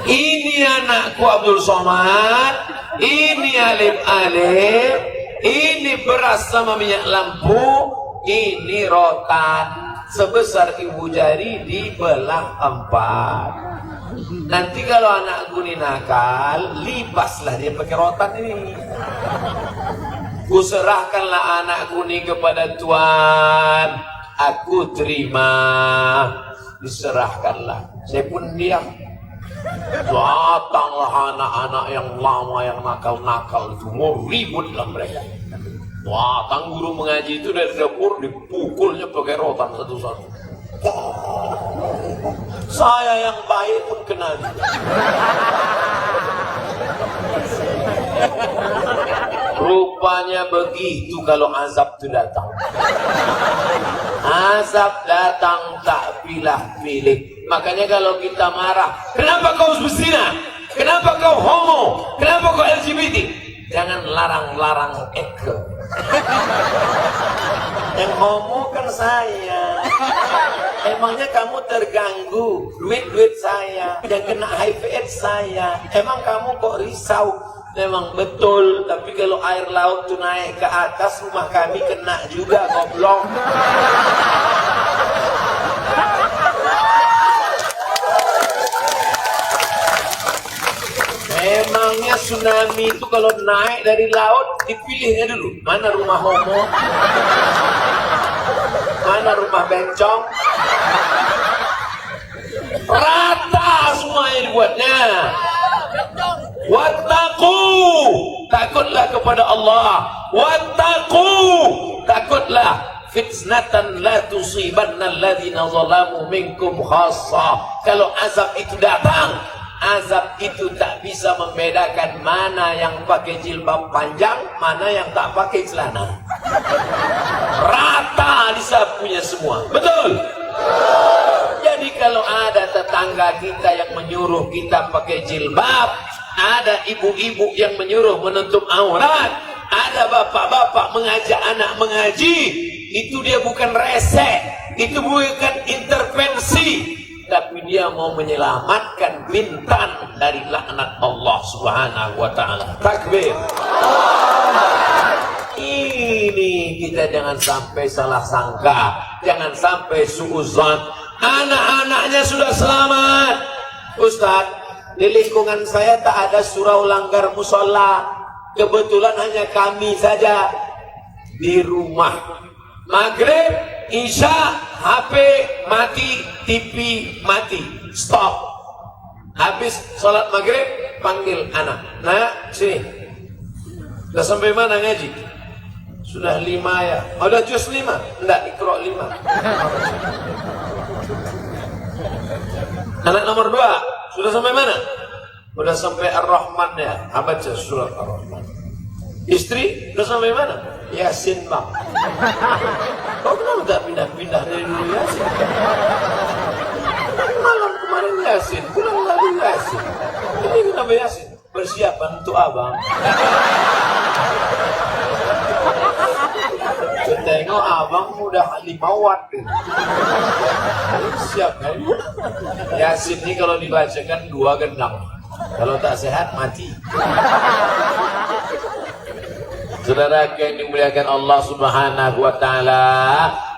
Ini anakku Abdul Somad. Ini alif-alif. Ini beras sama minyak lampu. Ini rotan. Sebesar ibu jari dibelah 4. Nanti kalau anakku ini nakal, libaslah dia pakai rotan ini. Kuserahkanlah anakku ini kepada Tuhan. Aku terima. Diserahkanlah. Saya pun diam. Datanglah anak-anak yang lama, yang nakal-nakal itu. Mau ributlah mereka. Datang guru mengaji itu dari dapur, dipukulnya pakai rotan satu-satu. Saya yang baik pun kena. Rupanya begitu kalau azab itu datang. Azab datang tak pilih-pilih. Makanya kalau kita marah, kenapa kau berzina? Kenapa kau homo? Kenapa kau LGBT? Jangan larang-larang Eke. Yang homo kan saya. Emangnya kamu terganggu? Duit-duit saya. Yang kena HIV AIDS saya. Emang kamu kok risau? Memang betul. Tapi kalau air laut itu naik ke atas, rumah kami kena juga, goblok. Memangnya tsunami itu kalau naik dari laut dipilihnya dulu. Mana rumah homo? Mana rumah bencong? Rata semuanya dibuatnya. Wattaqu, takutlah kepada Allah. Wattaqu, takutlah fitnatan la tusibanna alladhina zalamu minkum khassa. Kalau azab itu datang, azab itu tak bisa membedakan mana yang pakai jilbab panjang, mana yang tak pakai celana. Rata disapunya semua. Betul? Jadi kalau ada tetangga kita yang menyuruh kita pakai jilbab, ada ibu-ibu yang menyuruh menutup aurat, ada bapak-bapak mengajak anak mengaji, itu dia bukan resek, itu bukan intervensi, tapi dia mau menyelamatkan bintang dari laknat Allah Subhanahu wa ta'ala. Takbir. Ini kita jangan sampai salah sangka, jangan sampai suuzon. Anak-anaknya sudah selamat. Ustaz, di lingkungan saya tak ada surau langgar musola. Kebetulan hanya kami saja di rumah. Maghrib, Isya, HP mati, TV mati, stop. Habis sholat maghrib, panggil anak. Nah, sini. Sudah sampai mana ngaji? Sudah 5 ya. Oh, udah juz 5? Enggak, Iqra 5. Anak nomor 2, sudah sampai mana? Sudah sampai Ar-Rahman ya. Baca surat Ar-Rahman. Istri, sudah sampai mana? Yasin, Bang. Kau kenapa tak pindah-pindah dari dulu Yasin? Malam kemarin Yasin, bulan lalu Yasin. Ini kenapa Yasin? Persiapan untuk abang. Tengok abang udah 5 watt. Siap kan? Yasin ini kalau dibacakan 2 gendang. Kalau tak sehat mati. Saudara yang dimuliakan Allah Subhanahu wa taala,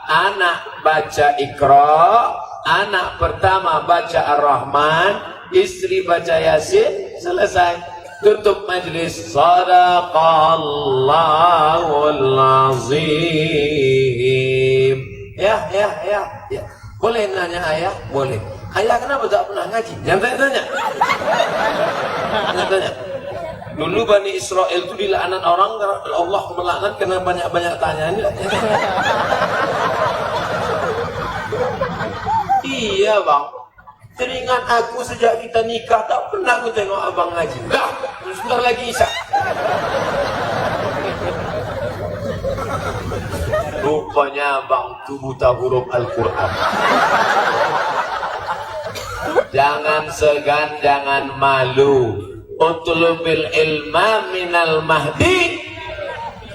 anak baca Iqra, anak pertama baca Ar-Rahman, istri baca Yasin, selesai. Tutup majlis. Sadaqallahul azim. Ya. Boleh nanya ayah? Boleh. Ayah kenapa tak pernah ngaji? Jangan tanya. Dulu Bani Israel itu dilaknat orang, Allah melaknat karena banyak-banyak tanya. Iya bang, teringat aku sejak kita nikah tak pernah aku tengok abang ngaji. Dah, sebentar lagi Isya. Rupanya abang tu buta huruf Al-Quran. Jangan segan, jangan malu. Utlubil ilma minal mahdi.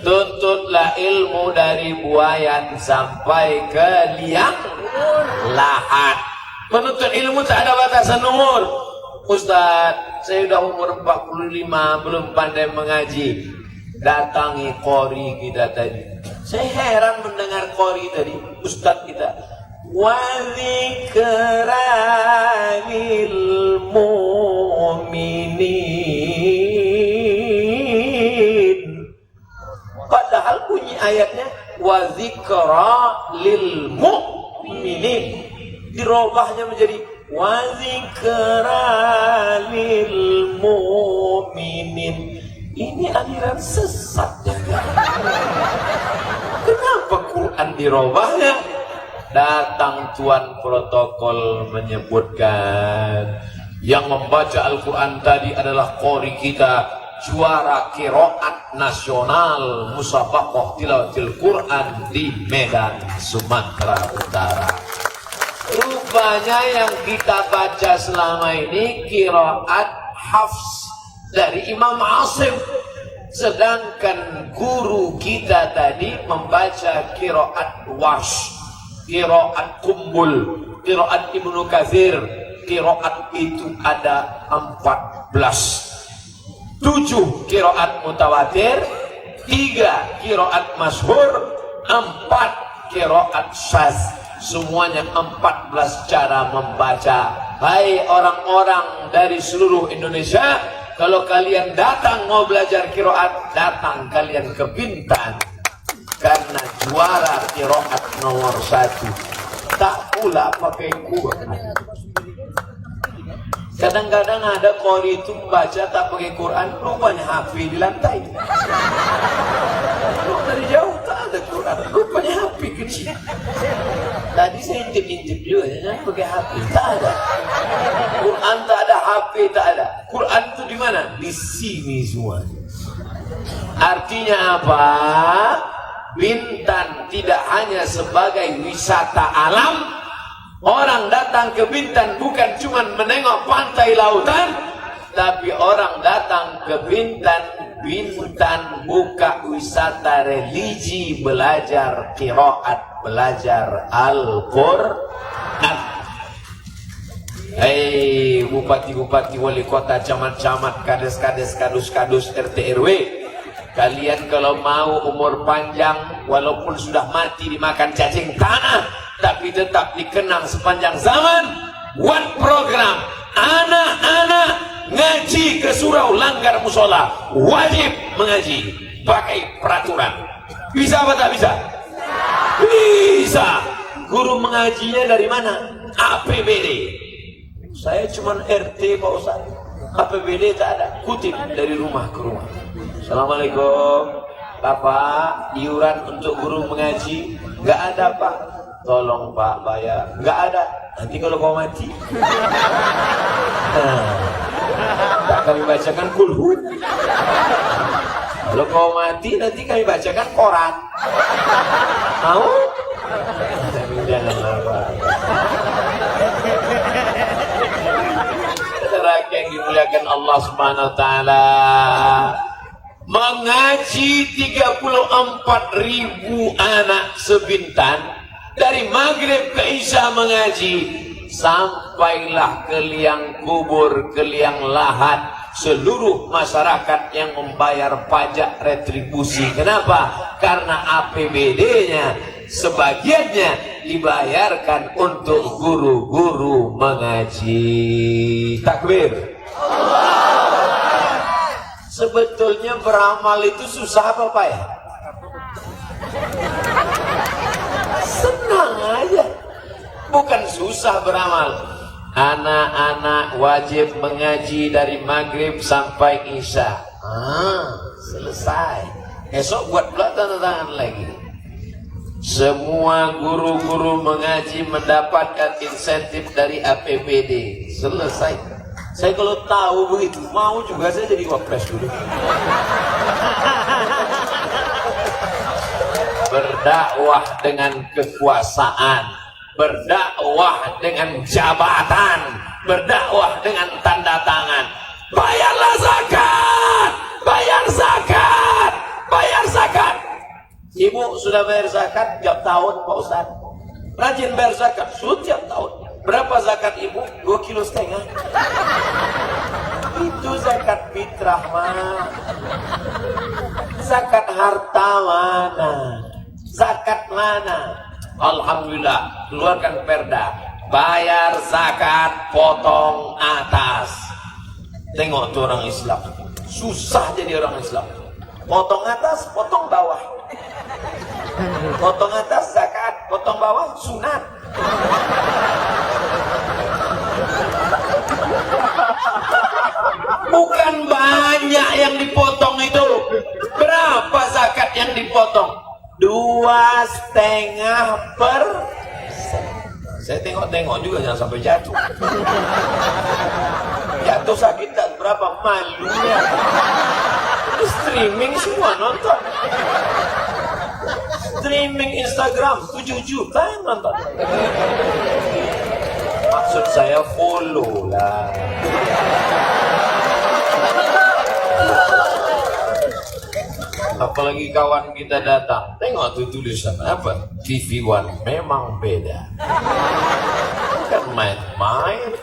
Tuntutlah ilmu dari buayan sampai ke liang lahat. Menuntut ilmu tak ada batasan umur. Ustaz, saya sudah umur 45 belum pandai mengaji. Datangi qori kita tadi. Saya heran mendengar qori tadi, ustaz kita. Wa dzikranil mu'minin. Padahal bunyi ayatnya wa dzikra lil mu'minin. Dirubahnya menjadi wa dzikra lil mu'minin. Ini aliran sesat. Kenapa Quran dirubahnya? Datang tuan protokol menyebutkan yang membaca Al-Quran tadi adalah qori kita, juara qiraat nasional musabaqah tilawatil Quran di Medan, Sumatera Utara. Rupanya yang kita baca selama ini qiraat hafs dari Imam Asim, sedangkan guru kita tadi membaca qiraat Warsh, qiraat Kumbul, qiraat Ibnu Katsir. Qiraat itu ada 14. 7 qiraat mutawatir, 3 qiraat masyhur, 4 qiraat syadz. Semuanya 14 cara membaca. Hai orang-orang dari seluruh Indonesia, kalau kalian datang mau belajar qiraat, datang kalian ke Bintan. Karena juara qiraat nomor 1. Tak pula pakai Quran. Kadang-kadang ada qori itu baca tak pakai Quran, rupanya HP di lantai. Dari jauh tak ada Quran, rupanya HP kecil. Tadi saya intip-intip juga, jangan pakai HP, tak ada. Quran tak ada, HP tak ada. Quran itu di mana? Di sini semua. Artinya apa? Bintan tidak hanya sebagai wisata alam. Orang datang ke Bintan bukan cuma menengok pantai lautan, tapi orang datang ke Bintan, Bintan buka wisata religi, belajar qiraat, belajar Al-Quran. Hei bupati-bupati, wali kota, camat-camat, kades-kades, kadus-kadus, RT RW, kalian kalau mau umur panjang, walaupun sudah mati dimakan cacing tanah, tapi tetap dikenang sepanjang zaman, buat program anak-anak ngaji ke surau langgar musola, wajib mengaji pakai peraturan. Bisa apa tak bisa? Bisa. Guru mengajinya dari mana? APBD. Saya cuma RT Pak Ustaz, APBD tak ada. Kutip dari rumah ke rumah. Assalamualaikum Bapak, iuran untuk guru mengaji nggak ada Pak, tolong Pak bayar. Nggak ada, nanti kalau kau mati tak kami bacakan kulhu. Kalau kau mati nanti kami bacakan koran. Mau? Janganlah Pak. Saudara yang dimuliakan Allah Subhanahu wa taala, mengaji 34.000 anak sebintan, dari maghrib ke isya mengaji. sampailah ke liang kubur, ke liang lahat seluruh masyarakat yang membayar pajak retribusi. Kenapa? Karena APBD-nya sebagiannya dibayarkan untuk guru-guru mengaji. Takbir. Sebetulnya beramal itu susah apa Pak ya? Senang aja. Bukan susah beramal. Anak-anak wajib mengaji dari maghrib sampai isya. Selesai. Esok buat pula tanda tangan lagi. Semua guru-guru mengaji mendapatkan insentif dari APBD. Selesai. Saya kalau tahu begitu, mau juga saya jadi wapres dulu. Berdakwah dengan kekuasaan, berdakwah dengan jabatan, berdakwah dengan tanda tangan. Bayarlah zakat, bayar zakat, bayar zakat. Ibu sudah bayar zakat tiap tahun Pak Ustaz. Rajin bayar zakat setiap tahun. Berapa zakat ibu? 2,5 kilo. Itu zakat fitrah mah. Zakat harta mana? Zakat mana? Alhamdulillah, keluarkan perda. Bayar zakat, potong atas. Tengok tuh orang Islam. Susah jadi orang Islam. Potong atas, potong bawah. Potong atas zakat, potong bawah sunat. Bukan banyak yang dipotong itu. Berapa zakat yang dipotong? 2,5%. Saya tengok-tengok juga jangan sampai jatuh. Jatuh sakit tak berapa malunya. Itu streaming semua nonton. Streaming Instagram 7 juta yang nonton. Maksud saya follow lah. Apalagi kawan kita datang, tengok tuh tulisan apa? TV One memang beda. Bukan main-main.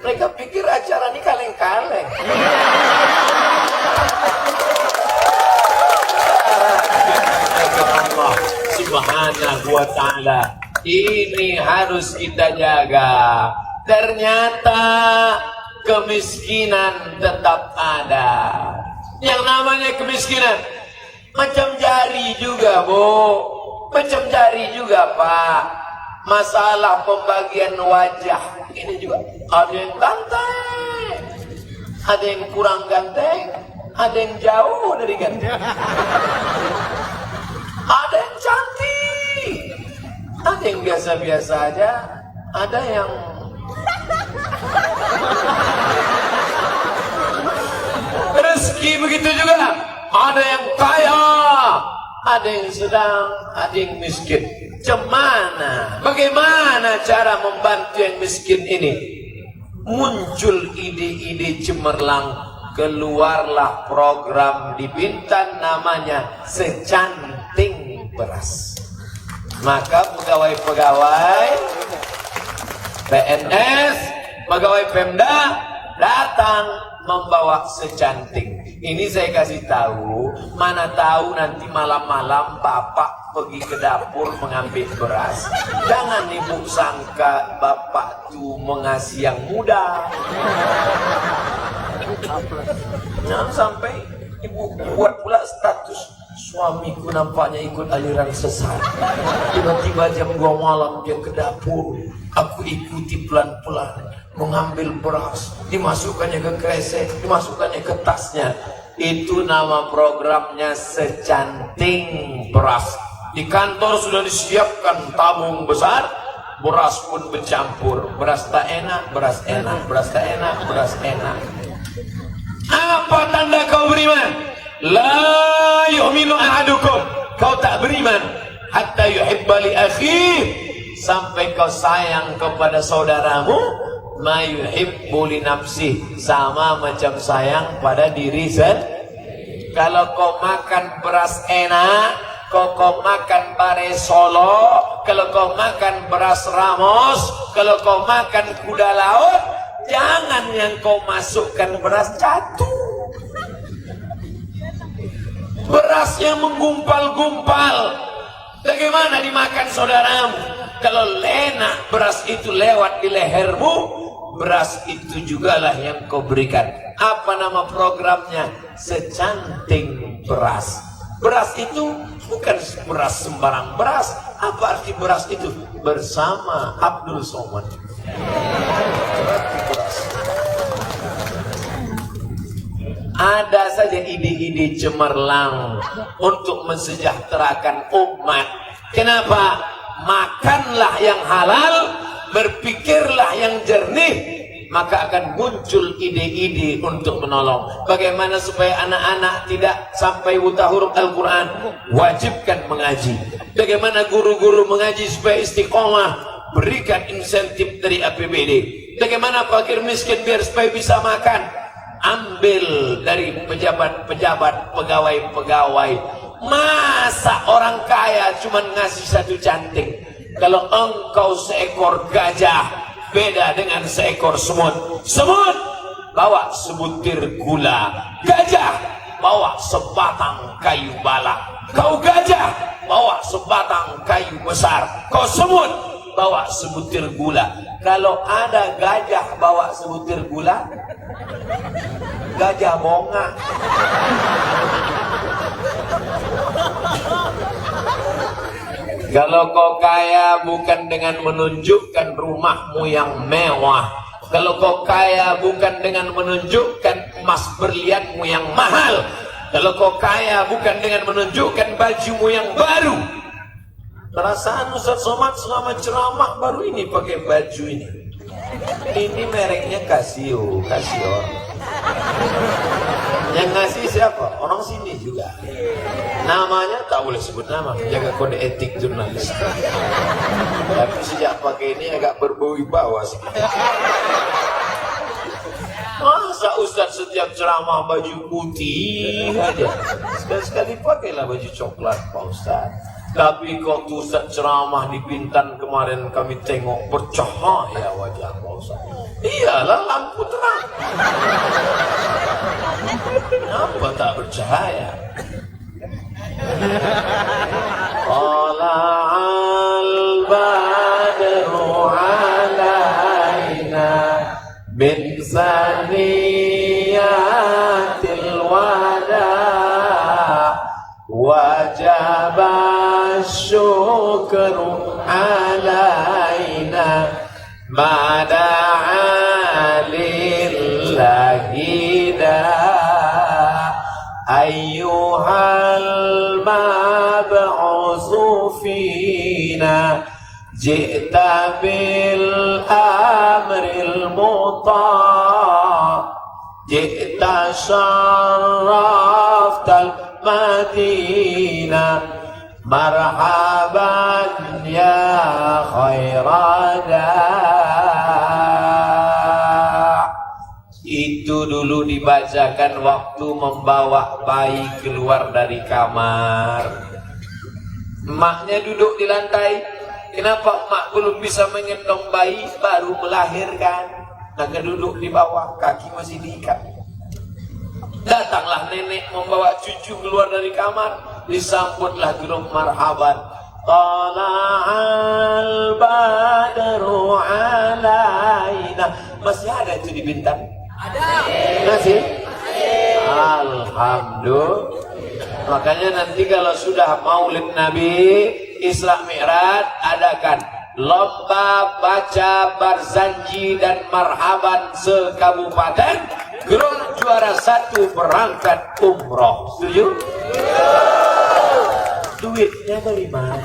Mereka pikir acara ini kaleng-kaleng. Allah Subhanahu wa ta'ala, ini harus kita jaga. Ternyata kemiskinan tetap ada. Yang namanya kemiskinan macam jari juga, Bu. Macam jari juga, Pak. Masalah pembagian wajah ini juga. Ada yang ganteng, ada yang kurang ganteng, ada yang jauh dari ganteng, ada yang cantik, ada yang biasa-biasa aja, ada yang rezeki begitu juga. Ada yang kaya, ada yang sedang, ada yang miskin. Cemana? Bagaimana cara membantu yang miskin ini? Muncul ide-ide cemerlang. Keluarlah program di Bintan namanya Secanting Beras. Maka pegawai-pegawai PNS, pegawai Pemda datang membawa secanting. Ini saya kasih tahu, mana tahu nanti malam-malam bapak pergi ke dapur mengambil beras. Jangan ibu sangka bapak tuh mengasihi yang muda. Jangan sampai ibu buat pula status suamiku nampaknya ikut aliran sesat. Tiba-tiba jam 2 malam dia ke dapur, aku ikuti pelan-pelan mengambil beras, dimasukkannya ke kresek, dimasukkannya ke tasnya. Itu nama programnya Secanting Beras. Di kantor sudah disiapkan tabung besar, beras pun bercampur. Beras tak enak, beras enak, beras tak enak, beras enak. Apa tanda kau beriman? La yu'minu ahadukum. Kau tak beriman hatta yuhibba li akhihi, sampai kau sayang kepada saudaramu ma yuhibbu li nafsihi, sama macam sayang pada diri sendiri. Kalau kau makan beras enak, kau makan bare Solo, kalau kau makan beras ramos, kalau kau makan kuda laut, jangan yang kau masukkan beras catu. Beras yang menggumpal-gumpal, bagaimana dimakan saudaramu? Kalau lena beras itu lewat di lehermu, beras itu jugalah yang kau berikan. Apa nama programnya? Secanting beras. Beras itu bukan beras sembarang beras. Apa arti beras itu? Bersama Abdul Somad. Ada saja ide-ide cemerlang untuk mensejahterakan umat. Kenapa? Makanlah yang halal, berpikirlah yang jernih, maka akan muncul ide-ide untuk menolong. Bagaimana supaya anak-anak tidak sampai buta huruf Al-Quran? Wajibkan mengaji. Bagaimana guru-guru mengaji supaya istiqomah? Berikan insentif dari APBD. Bagaimana fakir miskin biar supaya bisa makan? Ambil dari pejabat-pejabat, pegawai-pegawai. Masa orang kaya cuma ngasih satu cantik? Kalau engkau seekor gajah, beda dengan seekor semut. Semut bawa sebutir gula, gajah bawa sebatang kayu balak. Kau gajah bawa sebatang kayu besar, kau semut bawa sebutir gula. Kalau ada gajah bawa sebutir gula, gajah bonga. Kalau kau kaya bukan dengan menunjukkan rumahmu yang mewah, kalau kau kaya bukan dengan menunjukkan emas berlianmu yang mahal, kalau kau kaya bukan dengan menunjukkan bajumu yang baru. Perasaan Ustaz Somad selama ceramah baru ini pakai baju ini. Ini mereknya Casio, Casio. Yang ngasih siapa? Orang sini juga. Namanya tak boleh sebut nama, jaga kode etik jurnalis. Tapi sejak pakai ini agak berwibawa sih. Masa Ustaz setiap ceramah baju putih aja? Sekali-sekali pakailah baju coklat Pak Ustaz. Tapi kok Ustaz ceramah di Bintan kemarin kami tengok bercahaya wajah Pak Ustaz. Iyalah lampu terang. Kenapa tak bercahaya? Tala'al badru alaina min saniyatil wada' wajaba syukru alaina mada'a lillahi da ayyuhal mab'usu fina ji'ta bil amril muta' ji'ta syarraftal madina marhaban ya khairada. Itu dulu dibacakan waktu membawa bayi keluar dari kamar. Emaknya duduk di lantai. Kenapa emak belum bisa mengendong bayi? Baru melahirkan. Maka duduk di bawah, kaki masih diikat. Datanglah nenek membawa cucu keluar dari kamar. Disambutlah gerung marhaban. Tala'al badru alaina. Masih ada itu di Bintan? Ada. Masih? Alhamdulillah. Makanya nanti kalau sudah Maulid Nabi, Isra Mi'raj, adakan lomba baca Barzanji dan Marhaban sekabupaten. Gerung juara 1 berangkat umroh. Setuju? Duitnya dari mana?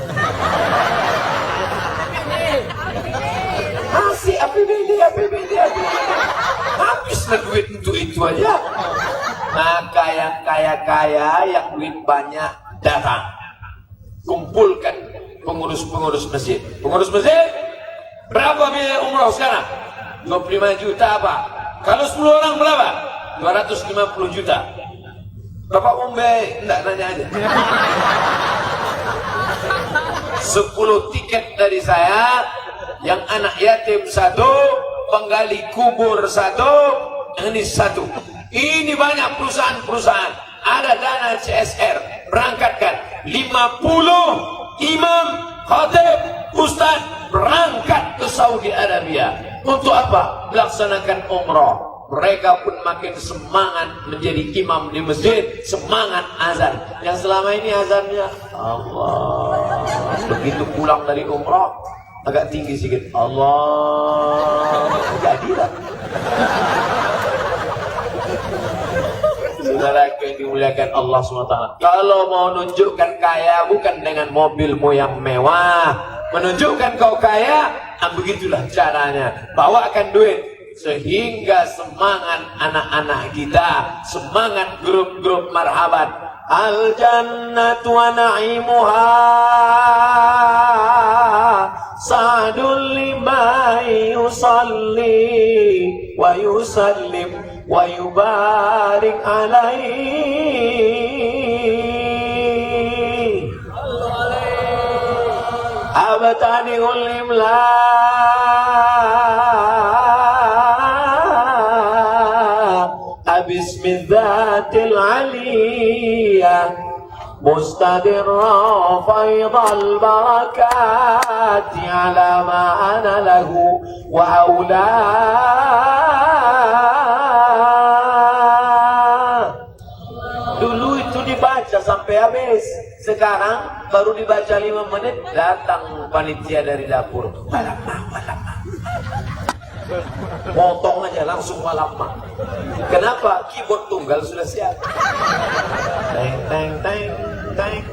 Masih APBD. Habislah duit untuk itu aja. Maka yang kaya-kaya, yang duit banyak, datang. Kumpulkan pengurus-pengurus masjid. Pengurus masjid, berapa biaya umroh sekarang? 25 juta apa? Kalau 10 orang berapa? 250 juta. Bapak Umbe, enggak nanya aja. 10 tiket dari saya, yang anak yatim 1, penggali kubur 1, ini 1. Ini banyak perusahaan-perusahaan, ada dana CSR, berangkatkan 50 imam, khatib, ustaz berangkat ke Saudi Arabia. Untuk apa? Melaksanakan umrah. Mereka pun makin semangat menjadi imam di masjid, semangat azan. Yang selama ini azannya Allah, begitu pulang dari umrah agak tinggi sedikit, Allah, jadilah. Saudara yang dimuliakan Allah SWT, kalau mau menunjukkan kaya bukan dengan mobilmu yang mewah, menunjukkan kau kaya, begitulah caranya, bawakan duit. Sehingga semangat anak-anak kita, semangat grup-grup marhaban. Al jannatu wa na'imuha sa'dul liman yusalli wa yusallim wa yubarik alaihi abtani'ul imla bismillatil aliyah mustadirra faidal barakati ala ma'ana lahu wa awla. Dulu itu dibaca sampai habis, sekarang baru dibaca 5 menit, datang panitia dari dapur, walama potong aja langsung walama. Kenapa? Keyboard tunggal sudah siap. Teng teng teng teng.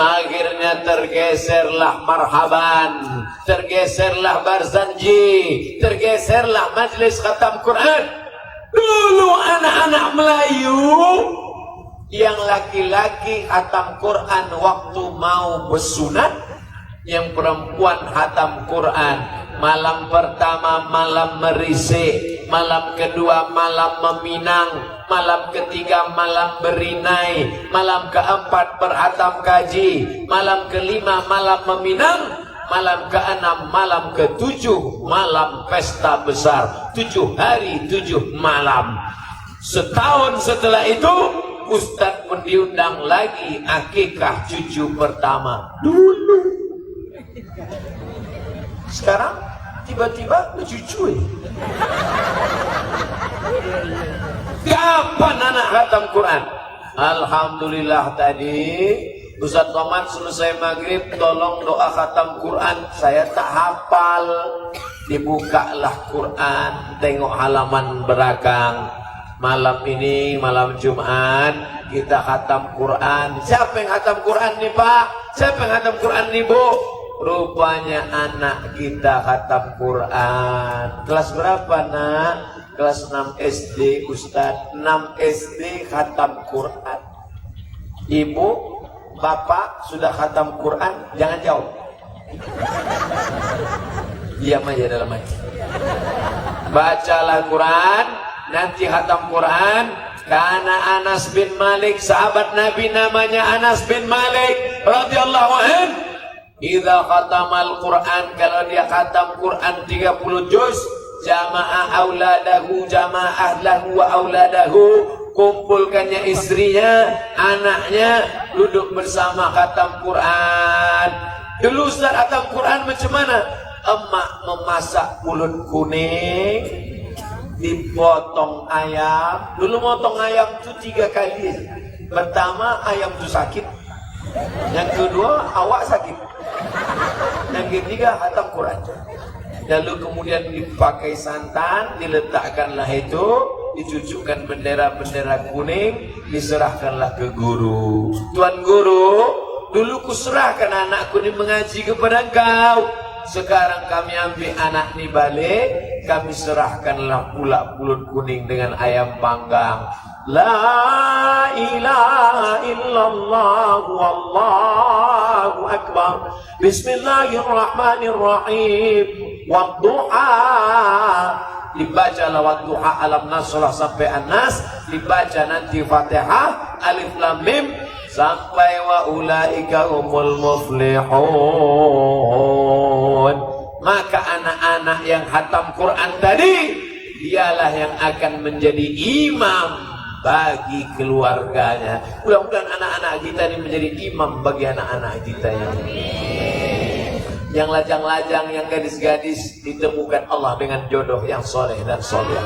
Akhirnya tergeserlah marhaban, tergeserlah barzanji, tergeserlah majlis khatam Quran. Dulu anak-anak Melayu yang laki-laki khatam Quran waktu mau bersunat, yang perempuan khatam Quran malam pertama malam merisik, malam kedua malam meminang, malam ketiga malam berinai, malam keempat berhatam kaji, malam kelima malam meminang, malam keenam malam ketujuh malam pesta besar, 7 hari 7 malam. Setahun setelah itu Ustadz pun diundang lagi akikah cucu pertama. Dulu sekarang tiba-tiba bercucu. Kapan anak khatam Quran? Alhamdulillah tadi Ustaz Somad selesai maghrib, tolong doa khatam Quran. Saya tak hafal. Dibukalah Quran, tengok halaman belakang. Malam ini, malam Jumat, kita khatam Quran. Siapa yang khatam Quran nih Pak? Siapa yang khatam Quran nih Bu? Rupanya anak kita khatam Quran. Kelas berapa nak? Kelas 6 SD Ustadz. 6 SD khatam Quran. Ibu, bapak sudah khatam Quran? Jangan jawab. Diam aja dalam hati. Bacalah Quran, nanti khatam Quran. Karena Anas bin Malik, sahabat Nabi namanya Anas bin Malik radhiyallahu anhu, idza khatamal Quran, kalau dia khatam Quran 30 juz, jamaah auladahu, jamaah ahlahu wa auladahu, kumpulkannya istrinya, anaknya, duduk bersama khatam Quran. Dulu Ustaz khatam Quran macam mana? Emak memasak pulut kuning, dipotong ayam. Dulu motong ayam itu 3 kali. Pertama ayam itu sakit, yang kedua awak sakit, yang ketiga khatam Quran. Lalu kemudian dipakai santan, diletakkanlah itu, dicucukkan bendera-bendera kuning, diserahkanlah ke guru. Tuan guru, dulu kuserahkan anakku ini mengaji kepada engkau. Sekarang kami ambil anak ini balik, kami serahkanlah pula pulut kuning dengan ayam panggang. La ilaha illallah wallahu akbar. Bismillahirrahmanirrahim. Wadduha dibaca lawat duha alam nasrah sampai An-Nas, dibaca nanti Fatihah alif lam mim sampai wa ulaika humul muflihun. Maka anak-anak yang khatam Quran tadi dialah yang akan menjadi imam bagi keluarganya. Mudah-mudahan anak-anak kita ini menjadi imam bagi anak-anak kita yang lajang-lajang, yang gadis-gadis ditemukan Allah dengan jodoh yang soleh dan soleh.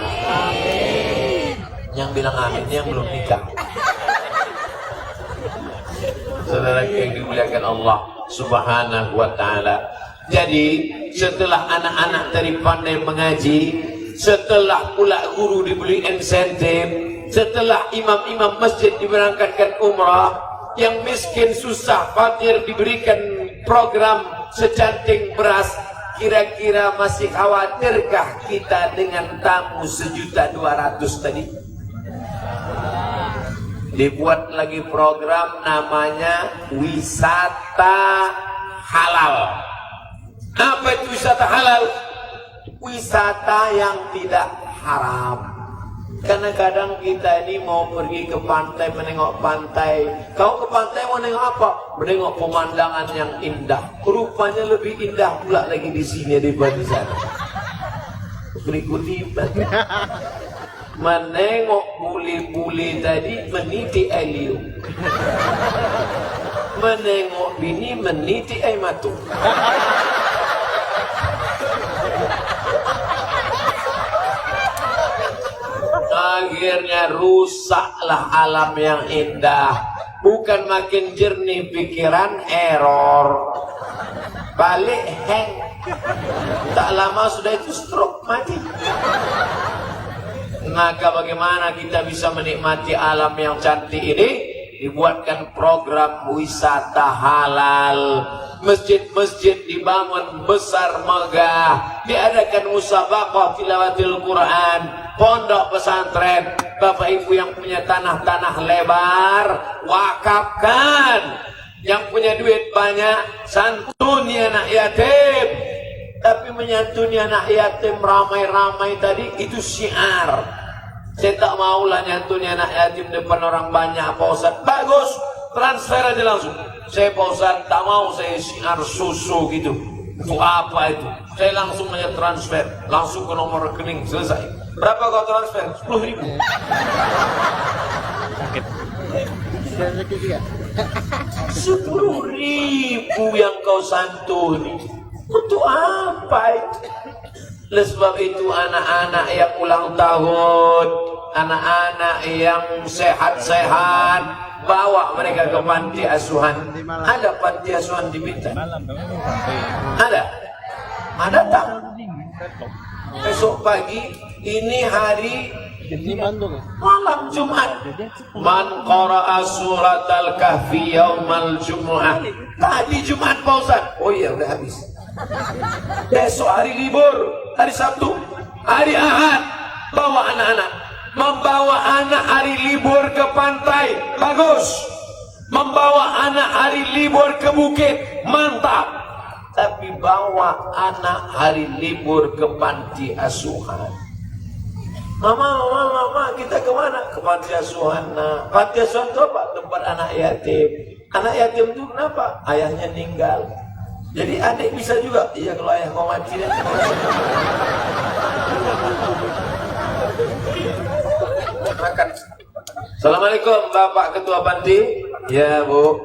Yang bilang amin, yang belum nikah. Saudara yang dimuliakan Allah Subhanahu wa ta'ala. Jadi setelah anak-anak tadi pandai mengaji, setelah pula guru diberi insentif, setelah imam-imam masjid diberangkatkan umrah, yang miskin susah fakir diberikan program secanting beras, kira-kira masih khawatirkah kita dengan tamu 1.200.000 tadi? Dibuat lagi program namanya wisata halal. Apa itu wisata halal? Wisata yang tidak haram. Karena kadang kita ini mau pergi ke pantai, menengok pantai. Kau ke pantai mau nengok apa? Menengok pemandangan yang indah. Rupanya lebih indah pula lagi di sini daripada di sana. Berikuti menengok bule-bule tadi meniti air liur. Menengok bini meniti air matu. Akhirnya rusaklah alam yang indah. Bukan makin jernih pikiran, error. Balik hang. Tak lama sudah itu stroke, mati. Maka bagaimana kita bisa menikmati alam yang cantik ini? Dibuatkan program wisata halal. Masjid-masjid dibangun besar megah. Diadakan musabaqah tilawatil Quran. Pondok pesantren. Bapak ibu yang punya tanah-tanah lebar, wakafkan. Yang punya duit banyak, santuni anak yatim. Tapi menyantuni anak yatim ramai-ramai tadi itu syiar. Saya tak maulah nyantuni anak yatim depan orang banyak, Pak Ustaz. Bagus, transfer aja langsung. Saya Pak Ustaz tak mau saya syiar susu gitu. Untuk apa itu? Saya langsung aja transfer, langsung ke nomor rekening, selesai. Berapa kau transfer? 10.000. 10.000 yang kau santuni. Untuk apa itu? Oleh sebab itu anak-anak yang ulang tahun, anak-anak yang sehat-sehat, bawa mereka ke panti asuhan. Ada panti asuhan di Bintan? Ada? Ada tak? Besok pagi, ini hari malam Jumat. Man qara'a suratal kahfi yaumal jumu'ah. Tadi Jumat Pak Ustaz. Oh iya udah habis. Besok hari libur, hari Sabtu, hari Ahad. Bawa anak-anak. Membawa anak hari libur ke pantai, bagus. Membawa anak hari libur ke bukit, mantap. Tapi bawa anak hari libur ke panti asuhan. Mama, kita kemana? Ke panti asuhan. Nah, panti asuhan itu apa? Tempat anak yatim. Anak yatim itu kenapa? Ayahnya meninggal. Jadi adik bisa juga. Iya, kalau ayah mau mati. Makan. Assalamualaikum Bapak Ketua Panti. Ya Bu.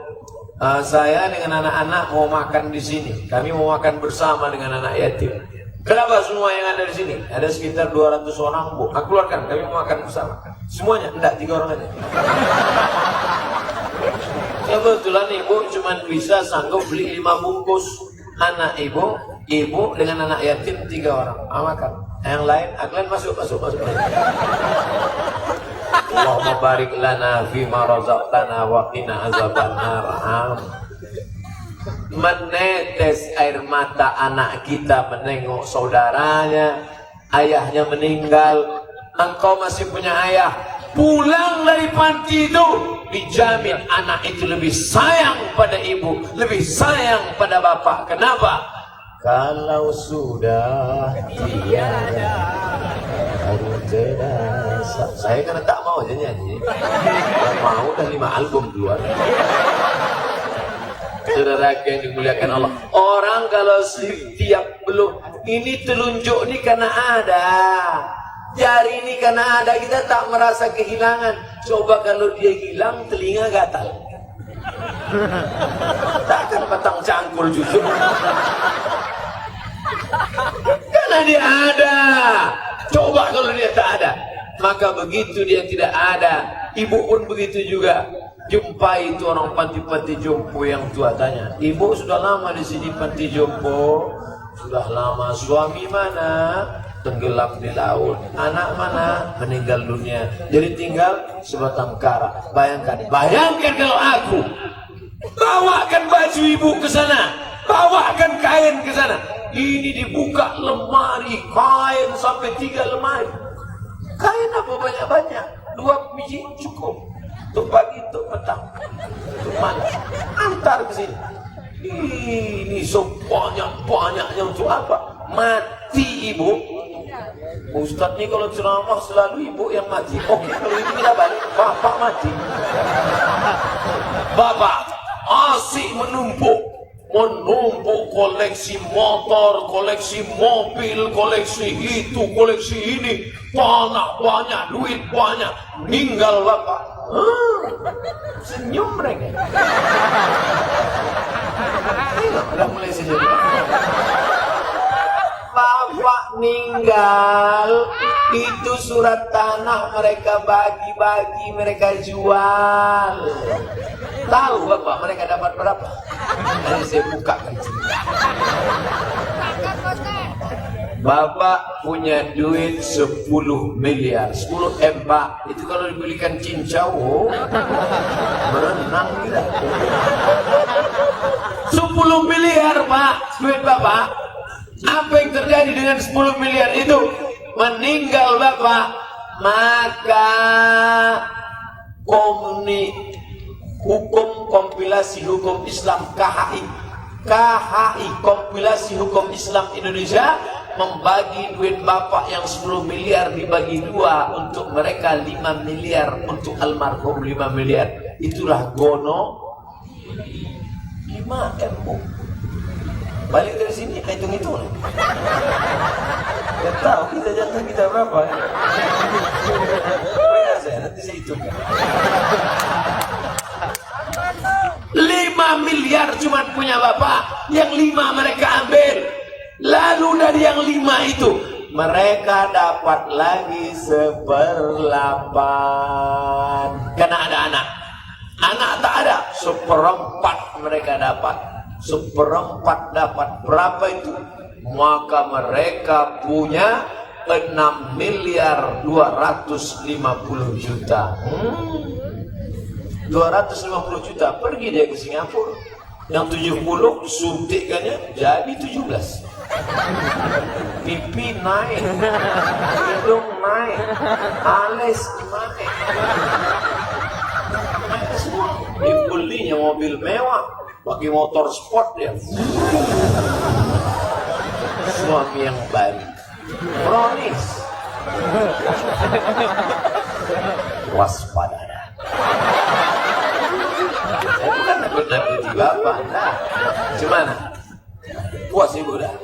Saya dengan anak-anak mau makan di sini. Kami mau makan bersama dengan anak yatim. Kenapa semua yang ada di sini? Ada sekitar 200 orang, Bu. Aku keluarkan, kami mau makan bersama. Semuanya? Enggak, 3 orang aja. Kebetulan Ibu cuma bisa sanggup beli 5 bungkus. Anak Ibu dengan anak yatim 3 orang. Makan. Yang lain, kalian masuk. Allahumma barik lana fima razaqtana wa qina azabannar. Menetes air mata anak kita menengok saudaranya, ayahnya meninggal. Engkau masih punya ayah, pulang dari panti itu dijamin anak itu lebih sayang pada ibu, lebih sayang pada bapak. Kenapa? kalau sudah tiada baru terasa. Saya karena tak mau aja nyanyi. Tak mau udah 5 album keluar. Saudara yang dimuliakan Allah, orang kalau setiap belum ini telunjuk ini karena ada, jari ini karena ada, kita tak merasa kehilangan. Coba kalau dia hilang, telinga gatal, takkan batang cangkul justru. Karena dia ada. Coba kalau dia tak ada, maka begitu dia tidak ada. Ibu pun begitu juga. Jumpai itu orang panti-panti jompo yang tua, tanya, ibu sudah lama di sini panti jompo? Sudah lama. Suami mana? Tenggelam di laut. Anak mana? Meninggal dunia. Jadi tinggal sebatang kara. Bayangkan kalau aku bawakan baju ibu ke sana, bawakan kain ke sana. Ini dibuka lemari kain sampai 3 lemari. Kain apa banyak-banyak? 2 biji cukup. Untuk pagi, untuk petang, untuk malam. Antar ke sini. Ini sebanyak-banyaknya untuk apa? Mati ibu. Ustaz ini kalau ceramah selalu ibu yang mati. Oke, kalau ini kita balik, bapak mati. Bapak asik menumpuk koleksi motor, koleksi mobil, koleksi itu, koleksi ini, tanah banyak, duit banyak. Meninggal bapak, senyum mereka. Udah mulai senyum. Bapak meninggal, itu surat tanah mereka bagi-bagi, mereka jual. Tahu bapak mereka dapat berapa? Nanti saya bukakan. Bapak punya duit 10 miliar, 10 M pak. Itu kalau dibelikan cincau, berenang kita. 10 miliar pak, duit bapak. Apa yang terjadi dengan 10 miliar itu? Meninggal bapak, maka kompilasi hukum Islam KHI kompilasi hukum Islam Indonesia membagi duit bapak yang 10 miliar dibagi 2 untuk mereka 5 miliar untuk almarhum 5 miliar. Itulah gono 5 M. Balik dari sini hitung-hitung. Gak tahu kita jatah kita berapa ya. Saya nanti saya hitung. 5 miliar cuma punya bapak, yang 5 mereka ambil. Lalu dari yang 5 itu mereka dapat lagi 1/8 karena ada anak. Anak tak ada, 1/4 mereka dapat. 1/4 dapat berapa itu? Maka mereka punya 6 miliar 250 juta. 250 juta, pergi dia ke Singapura. Yang 70 suntikannya jadi 17. Pipi naik, hidung naik, alis naik. Semua dibelinya mobil mewah, pakai motor sport dia. Suami yang baik, kronis. Waspada. Saya bukan nakut-nakuti bapak, nah. Gimana? Puas ibu dah.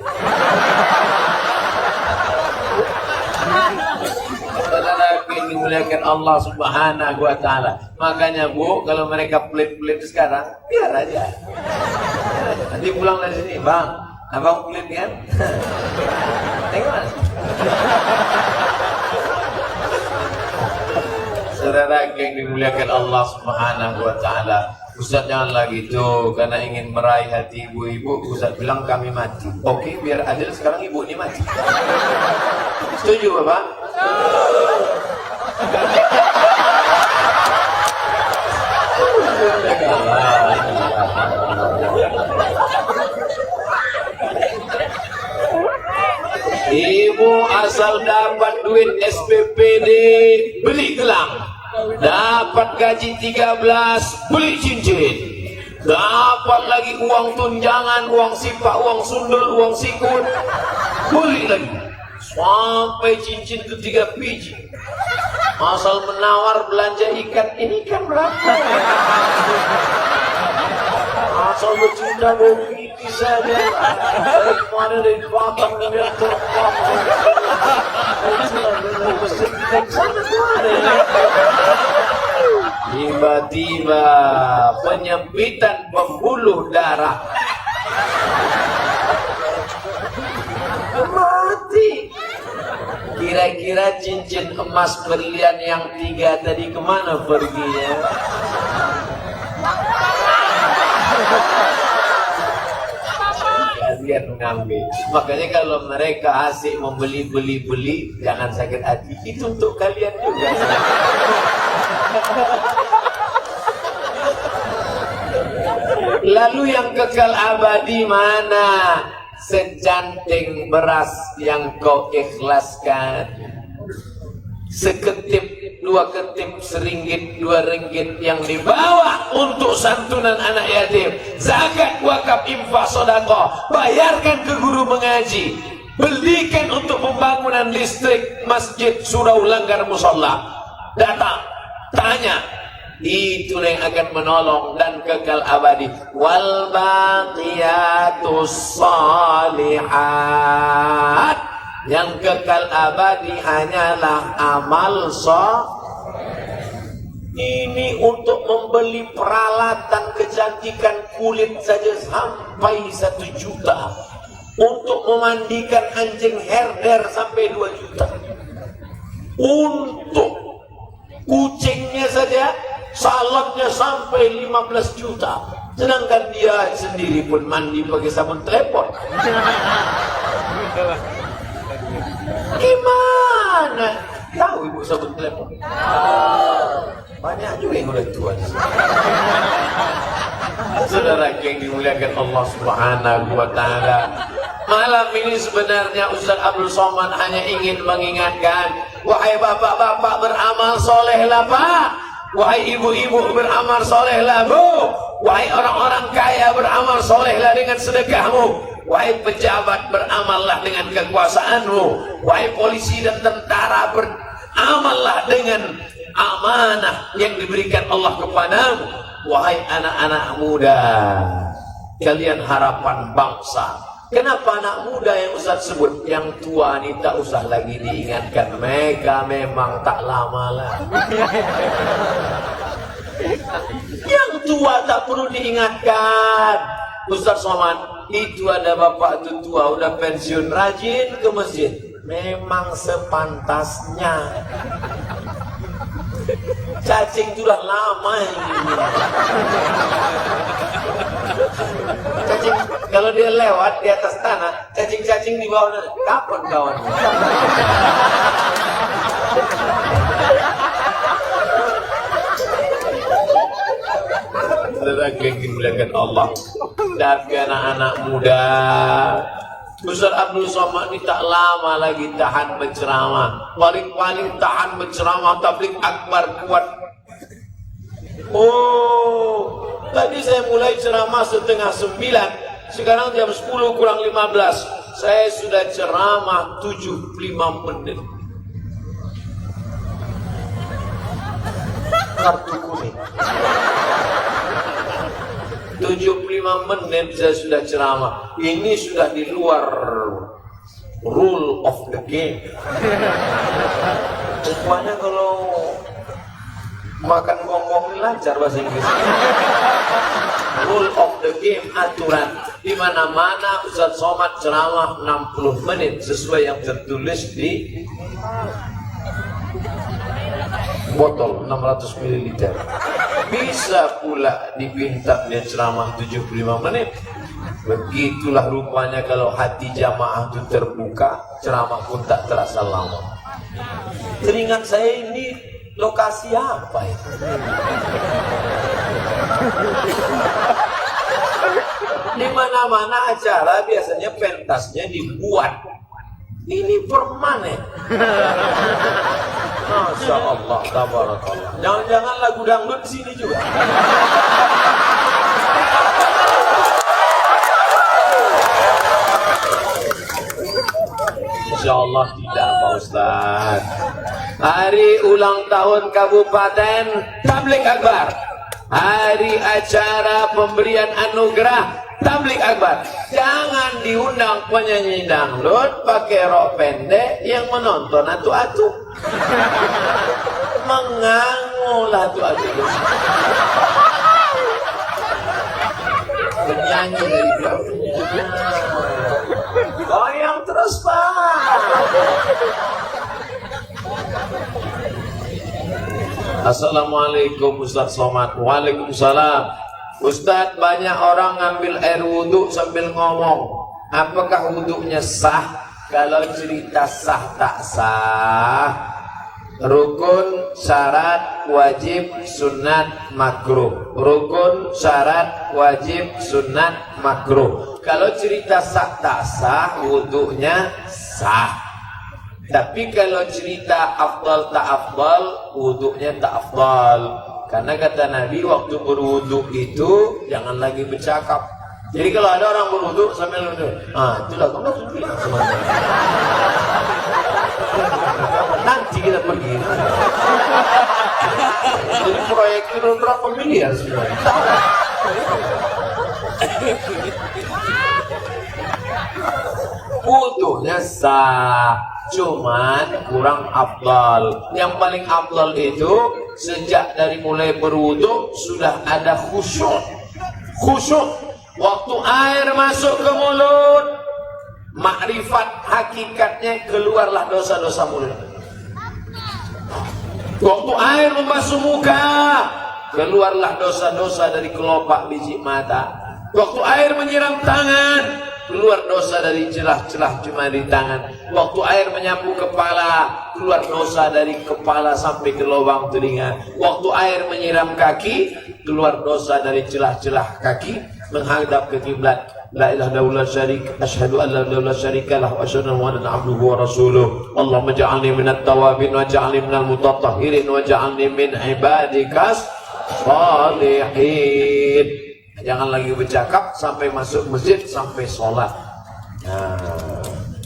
Saudara yang dimuliakan Allah Subhanahu wa Ta'ala. Makanya bu, kalau mereka pelit-pelit sekarang, biar aja. Nanti pulang dari sini, bang, abang pelit kan? Tengok. Saudara yang dimuliakan Allah Subhanahu wa Ta'ala. Ustaz jangan lagi itu, karena ingin meraih hati ibu-ibu, Ustaz bilang kami mati. Oke, biar adil sekarang ibu ini mati. Setuju Bapak? Ibu asal dapat duit SPPD beli gelang, dapat gaji 13 beli cincin, dapat lagi uang tunjangan, uang sipak, uang sundul, uang sikut, beli lagi sampai cincin ketiga biji. Asal menawar belanja ikan, ini ikan berapa? Asal bercinta begitu saja. Dari mana, dari Batam dia terbang. Tiba-tiba penyempitan pembuluh darah. Mati. Kira-kira cincin emas berlian yang 3 tadi kemana perginya? Kalian mengambil. Makanya kalau mereka asik membeli, jangan sakit hati. Itu untuk kalian juga. Lalu yang kekal abadi mana? Sejanting beras yang kau ikhlaskan, seketip, 2 ketip, RM1, RM2 yang dibawa untuk santunan anak yatim, zakat, wakaf, infak, sedekah, bayarkan ke guru mengaji, belikan untuk pembangunan listrik masjid, surau, langgar, musola. Datang, tanya, itu yang akan menolong dan kekal abadi. Wal baqiyatus shalihat, yang kekal abadi hanyalah amal ini untuk membeli peralatan kecantikan kulit saja sampai 1 juta, untuk memandikan anjing herder sampai 2 juta, untuk kucingnya saja salonnya sampai 15 juta. Sedangkan dia sendiri pun mandi pakai sabun telepon. Gimana? Tahu ibu sabun telepon? Banyak juga yang udah tua. Saudara yang dimuliakan Allah Subhanahu wa Ta'ala, malam ini sebenarnya Ustaz Abdul Somad hanya ingin mengingatkan, wahai bapak-bapak beramal solehlah Pak, wahai ibu-ibu beramal solehlah Bu, wahai orang-orang kaya beramal solehlah dengan sedekahmu, wahai pejabat beramallah dengan kekuasaanmu, wahai polisi dan tentara beramallah dengan amanah yang diberikan Allah kepadamu, wahai anak-anak muda, kalian harapan bangsa. Kenapa anak muda yang Ustaz sebut? Yang tua ini tak usah lagi diingatkan, mereka memang tak lama lah. Yang tua tak perlu diingatkan. Ustaz Somad, itu ada bapak itu tua, udah pensiun, rajin ke masjid. Memang sepantasnya. Cacing itulah lama ini. Cacing kalau dia lewat di atas tanah, cacing-cacing di bawah, kapan kawan? Saudara yang dimuliakan Allah, dari anak-anak muda, Ustaz Abdul Somad ini tak lama lagi tahan berceramah. Paling-paling tahan berceramah tabligh akbar kuat. Oh, tadi saya mulai ceramah 8:30, sekarang jam 10 kurang 15. Saya sudah ceramah 75 menit. Kartu kuning. 75 menit saya sudah ceramah. Ini sudah di luar rule of the game. Rupanya kalau makan bongbong lancar bahasa Inggris. Rule of the game, aturan. Di mana-mana Ustaz Somad ceramah 60 menit sesuai yang tertulis di botol 600 ml. Bisa pula dipinta dia ceramah 75 menit. Begitulah rupanya kalau hati jamaah itu terbuka, ceramah pun tak terasa lama. Teringat saya ini lokasi apa itu? Di mana-mana acara biasanya pentasnya dibuat. Ini permanen. Masya Allah, tabarakallah. Jangan-jangan lagu dangdut di sini juga. Allah tidak Pak Ustaz. Hari ulang tahun kabupaten tablik akbar, hari acara pemberian anugerah tablik akbar. Jangan diundang penyanyi dangdut pakai rok pendek yang menonton atu-atu. Mengangulah atu-atu. Penyanyi dari belakang. Goyang terus Pak. Assalamualaikum Ustaz Somad. Waalaikumsalam. Ustaz, banyak orang ngambil air wudhu sambil ngomong. Apakah wudhunya sah? Kalau cerita sah tak sah. Rukun, syarat, wajib, sunat, makruh. Rukun, syarat, wajib, sunat, makruh. Kalau cerita sah tak sah, wudhunya sah. Tapi kalau cerita afdal tak afdal, wudhunya tak afdal. Karena kata Nabi, waktu berwudhu itu jangan lagi bercakap. Jadi kalau ada orang berwudhu sambil wudhu, itulah kamu harus bilang sama dia. Nanti kita pergi. Jadi proyek itu berapa miliar sebenarnya? Wudhunya sah, cuman kurang afdal. Yang paling afdal itu sejak dari mulai berwudu sudah ada khusyuk. Khusyuk waktu air masuk ke mulut, makrifat hakikatnya keluarlah dosa-dosa mulut. Waktu air membasuh muka, keluarlah dosa-dosa dari kelopak biji mata. Waktu air menyiram tangan, keluar dosa dari celah-celah jemari tangan. Waktu air menyapu kepala, keluar dosa dari kepala sampai ke lubang telinga. Waktu air menyiram kaki, keluar dosa dari celah-celah kaki menghadap ke kiblat. La ilaha illallah syarik, asyhadu an la ilaha illallah syarikalah wa asyhadu anna muhammadan abduhu wa rasuluh. Allahumma ja'alni minat tawabin wa ja'alni minal mutatahhirin wa ja'alni min ibadikas shalihin. Jangan lagi bercakap sampai masuk masjid, sampai sholat.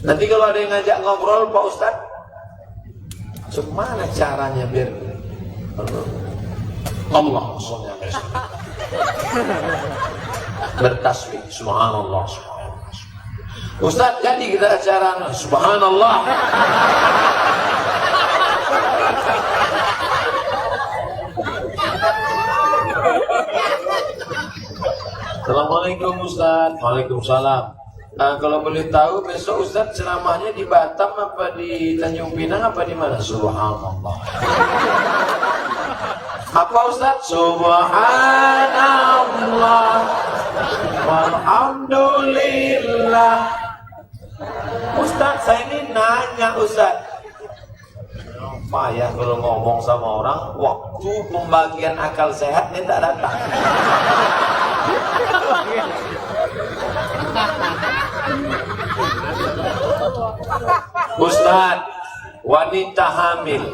Nanti kalau ada yang ngajak ngobrol, Pak Ustaz, gimana caranya biar Allah maksudnya bertasbih, subhanallah, subhanallah. Ustaz, jadi kita acara subhanallah. Assalamualaikum Ustaz. Waalaikumsalam. Kalau boleh tahu besok Ustaz ceramahnya di Batam apa di Tanjung Pinang apa di mana? Subhanallah. Apa Ustaz? Subhanallah walhamdulillah. Ustaz, saya ini nanya Ustaz. Payah kalau ngomong sama orang, waktu pembagian akal sehat ini tak datang. Ustaz, wanita hamil,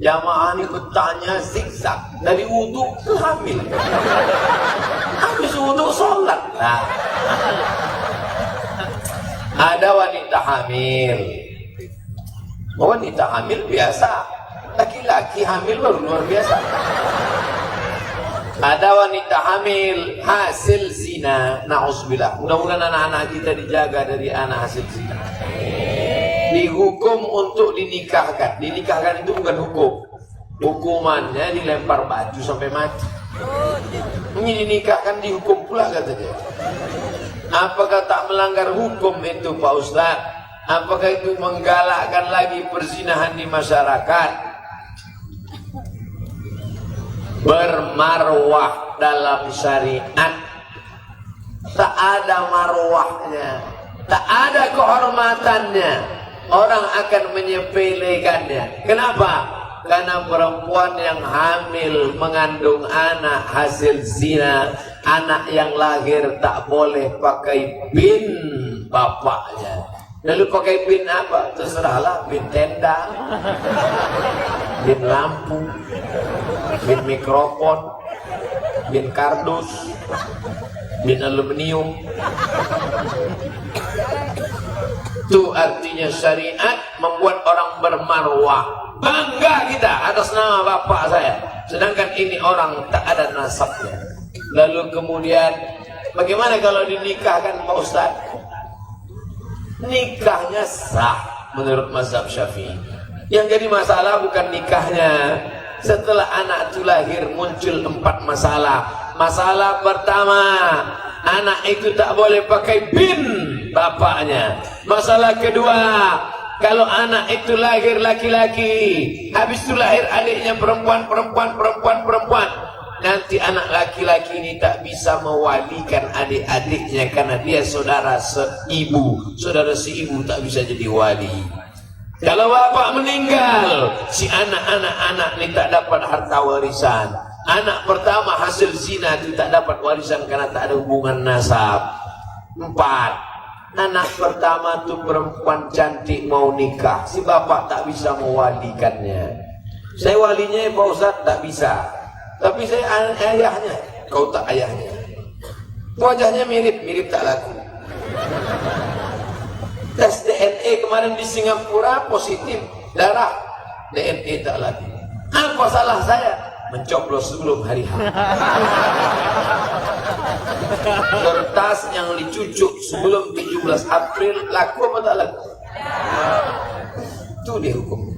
jamaah ini bertanya zigzag dari wudhu ke hamil. Habis wudhu sholat. Nah, ada wanita hamil. Wanita hamil biasa, laki-laki hamil baru luar biasa. Ada wanita hamil hasil zina, na'udzubillah. Mudah-mudahan anak-anak kita dijaga dari anak hasil zina. Dihukum untuk dinikahkan. Dinikahkan itu bukan hukum. Hukumannya dilempar baju sampai mati. Ini dinikahkan dihukum pula katanya. Apakah tak melanggar hukum itu Pak Ustaz? Apakah itu menggalakkan lagi perzinahan di masyarakat? Bermarwah dalam syariat tak ada marwahnya, tak ada kehormatannya. Orang akan menyepelekannya. Kenapa? Karena perempuan yang hamil mengandung anak hasil zina, anak yang lahir tak boleh pakai bin bapaknya. Lalu pakai bin apa? Terserahlah, bin tenda, bin lampu, bin mikrofon, bin kardus, bin aluminium. Itu artinya syariat membuat orang bermarwah. Bangga kita atas nama bapak saya. Sedangkan ini orang tak ada nasabnya. Lalu kemudian bagaimana kalau dinikahkan Pak Ustaz? Nikahnya sah menurut mazhab Syafi'i. Yang jadi masalah bukan nikahnya. Setelah anak itu lahir muncul 4 masalah. Masalah pertama, anak itu tak boleh pakai bin bapaknya. Masalah kedua, kalau anak itu lahir laki-laki, habis itu lahir adiknya perempuan, nanti anak laki-laki ini tak bisa mewalikan adik-adiknya karena dia saudara seibu. Saudara seibu tak bisa jadi wali. Kalau bapak meninggal, si anak-anak ini tak dapat harta warisan. Anak pertama hasil zina itu tak dapat warisan karena tak ada hubungan nasab. 4. Anak pertama itu perempuan cantik mau nikah, si bapak tak bisa mewalikannya. Saya walinya Pak Ustaz tak bisa, tapi saya ayahnya. Kau tak ayahnya. Wajahnya mirip tak laku. Tes DNA kemarin di Singapura positif darah, DNA tak laku. Apa salah saya? Mencoblos sebelum hari H. Kertas yang dicucuk sebelum 17 April laku apa tak laku? Itu dia hukum.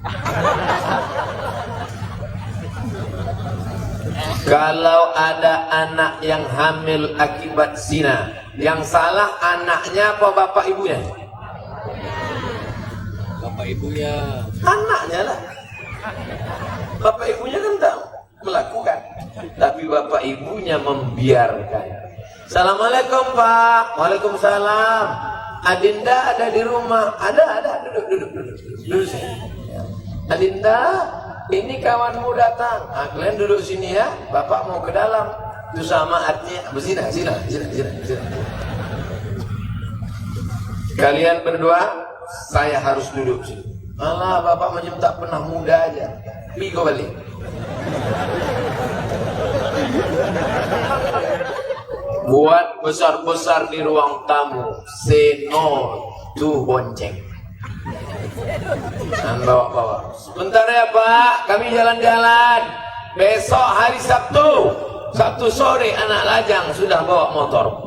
Kalau ada anak yang hamil akibat zina, yang salah anaknya apa bapak ibunya? Bapak ibunya. Anaknya lah. Bapak ibunya kan tak melakukan, tapi bapak ibunya membiarkan. Assalamualaikum Pak. Waalaikumsalam. Adinda ada di rumah? Ada. Duduk sini. Adinda, ini kawanmu datang. Kalian duduk sini ya. Bapak mau ke dalam. Itu sama artinya. Sini. Kalian berdua, saya harus duduk sini. Alah, bapak macam tak pernah muda aja. Bigo balik. Buat besar-besar di ruang tamu, say no to bonceng. Bawa. Sebentar ya Pak, kami jalan-jalan. Besok hari Sabtu sore anak lajang sudah bawa motor.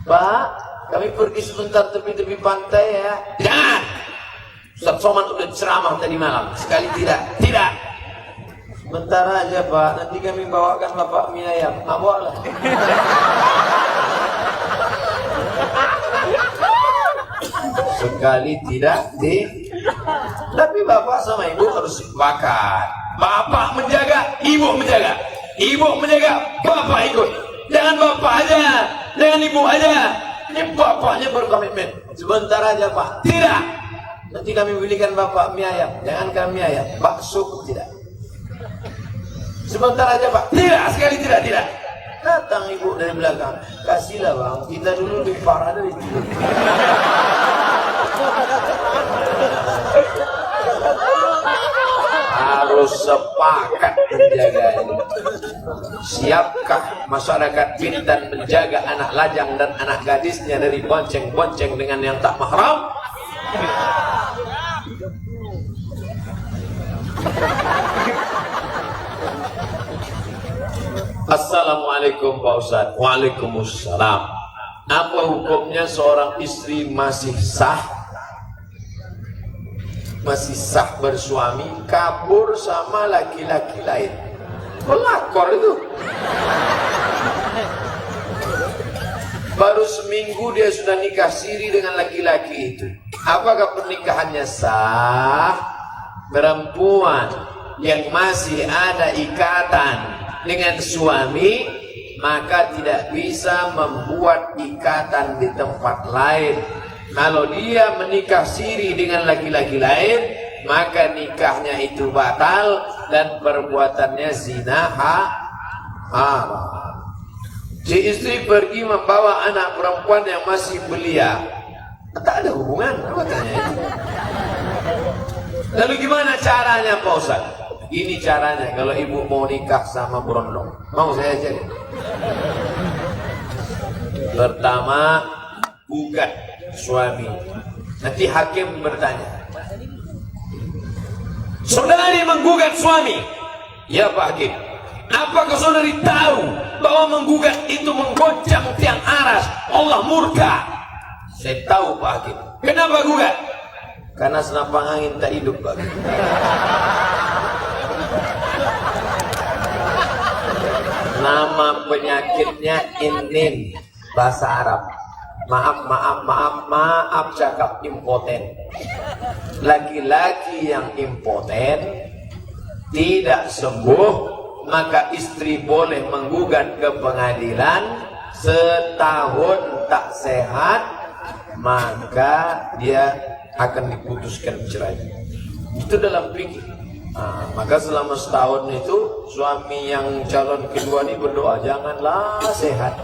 Pak, kami pergi sebentar tepi-tepi pantai ya. Jangan. Ustaz Somad udah ceramah tadi malam. Sekali tidak. Bentar aja Pak, nanti kami bawakan bapak mie ayam. Bawalah. Sekali tidak tapi bapak sama ibu harus sepakat. Bapak menjaga, ibu menjaga. Ibu menjaga, bapak ikut. Jangan bapak aja, jangan ibu aja. Ini bapaknya berkomitmen. Sebentar aja Pak. Tidak. Nanti kami belikan bapak mie ayam. Jangan kami ayam, bakso tidak. Sebentar aja Pak. Tidak, sekali tidak. Datang ibu dari belakang. Kasihlah Bang, kita dulu lebih parah dari itu. Harus sepakat menjaga ini. Siapkah masyarakat Bintan menjaga anak lajang dan anak gadisnya dari bonceng-bonceng dengan yang tak mahram? Assalamualaikum Pak Ustaz. Waalaikumsalam. Apa hukumnya seorang istri masih sah bersuami kabur sama laki-laki lain? Pelakor itu. Baru seminggu dia sudah nikah siri dengan laki-laki itu. Apakah pernikahannya sah? Perempuan yang masih ada ikatan dengan suami maka tidak bisa membuat ikatan di tempat lain. Kalau dia menikah siri dengan laki-laki lain, maka nikahnya itu batal dan perbuatannya zina haram. Si istri pergi membawa anak perempuan yang masih belia. Tak ada hubungan, apa tanya itu? Lalu gimana caranya Pak Ustaz? Ini caranya kalau ibu mau nikah sama berondong. Mau saya ajarin. Pertama, gugat suami. Nanti hakim bertanya, saudari menggugat suami? Ya Pak Hakim. Apakah saudari tahu bahwa menggugat itu menggoncang tiang aras, Allah murka? Saya tahu Pak Hakim. Kenapa gugat? Karena senapang angin tak hidup Pak Hakim. Nama penyakitnya inin, bahasa Arab. Maaf cakap impoten. Laki-laki yang impoten tidak sembuh, maka istri boleh menggugat ke pengadilan. Setahun tak sehat, maka dia akan diputuskan cerai. Itu dalam fikih. Maka selama setahun itu suami yang calon kedua ini berdoa, janganlah sehat.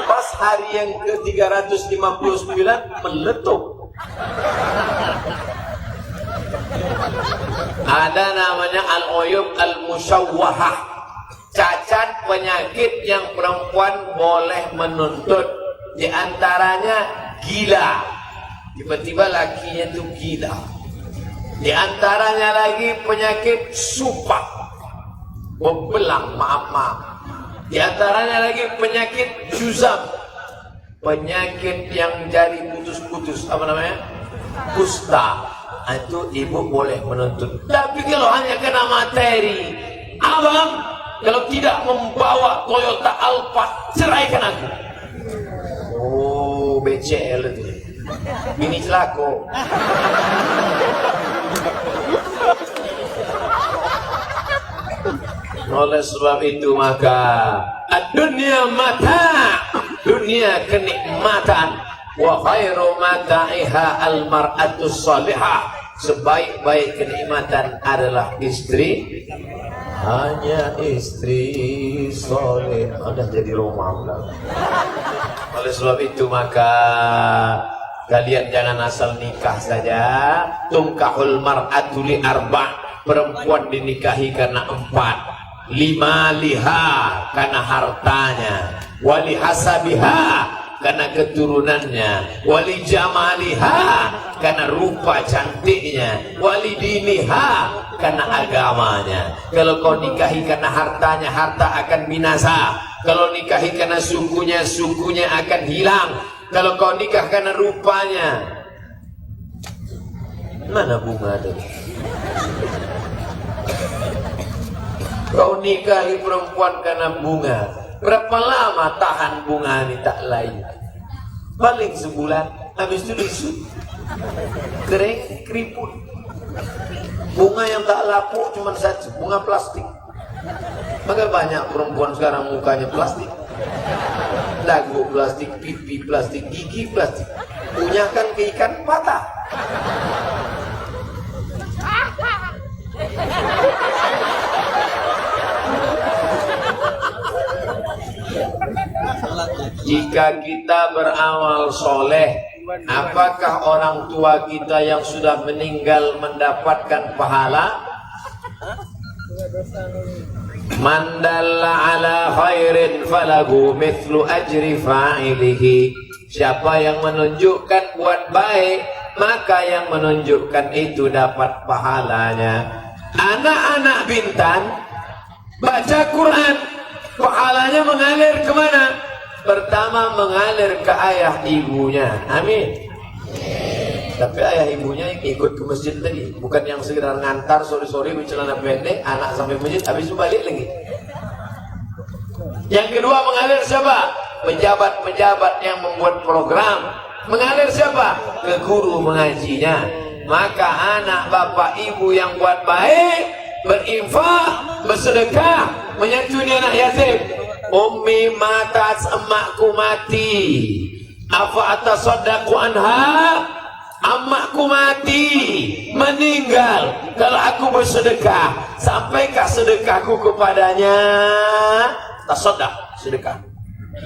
Pas hari yang ke-359 meletup. Ada namanya al-uyub al-musyawwahah, cacat penyakit yang perempuan boleh menuntut. Di antaranya gila, tiba-tiba lakinya itu gila. Di antaranya lagi penyakit supak, bebelang, maaf. Di antaranya lagi penyakit juzam, penyakit yang jari putus-putus, apa namanya? Kusta. Itu ibu boleh menuntut. Tapi kalau hanya kena materi, abang kalau tidak membawa Toyota Alphard, ceraikan aku. Oh, BCL itu bini celako. Oleh sebab itu maka dunia mata, dunia kenikmatan. Wa khairu mata'iha al-mar'atu salihah. Sebaik-baik kenikmatan adalah istri, hanya istri soleh. Ada jadi Roma. Oleh sebab itu maka kalian jangan asal nikah saja. Tungkahul mar'atu li arba'. Perempuan dinikahi karena 4. 5 liha karena hartanya, wali hasabiha karena keturunannya, wali jamaliha karena rupa cantiknya, wali diniha karena agamanya. Kalau kau nikahi karena hartanya, harta akan binasa. Kalau nikahi karena sukunya, sukunya akan hilang. Kalau kau nikah karena rupanya, mana bunga tadi? Kau nikahi perempuan karena bunga, berapa lama tahan bunga ini tak lain? Paling sebulan, habis itu disut, kering, keriput. Bunga yang tak laku cuma satu, bunga plastik. Maka banyak perempuan sekarang mukanya plastik, dagu plastik, pipi plastik, gigi plastik. Punya kan ke ikan patah. Jika kita berawal soleh, apakah orang tua kita yang sudah meninggal mendapatkan pahala? Man dalla ala khairin falahu mithlu ajri fa'ilihi. Siapa yang menunjukkan buat baik, maka yang menunjukkan itu dapat pahalanya. Anak-anak Bintan baca Quran, pahalanya mengalir kemana? Pertama mengalir ke ayah ibunya. Amin. Tapi ayah ibunya yang ikut ke masjid tadi, bukan yang sekedar ngantar sore-sore bercelana pendek, anak sampai masjid habis itu balik lagi. Yang kedua mengalir siapa? Pejabat-pejabat yang membuat program. Mengalir siapa? Ke guru mengajinya. Maka anak bapak ibu yang buat baik, berinfak, bersedekah, menyantuni anak yatim. Ummi matat, emakku mati, apa atasaddaqu anha? Emakku mati, meninggal. Kalau aku bersedekah, sampaikah sedekahku kepadanya? Tasaddaq, sedekah.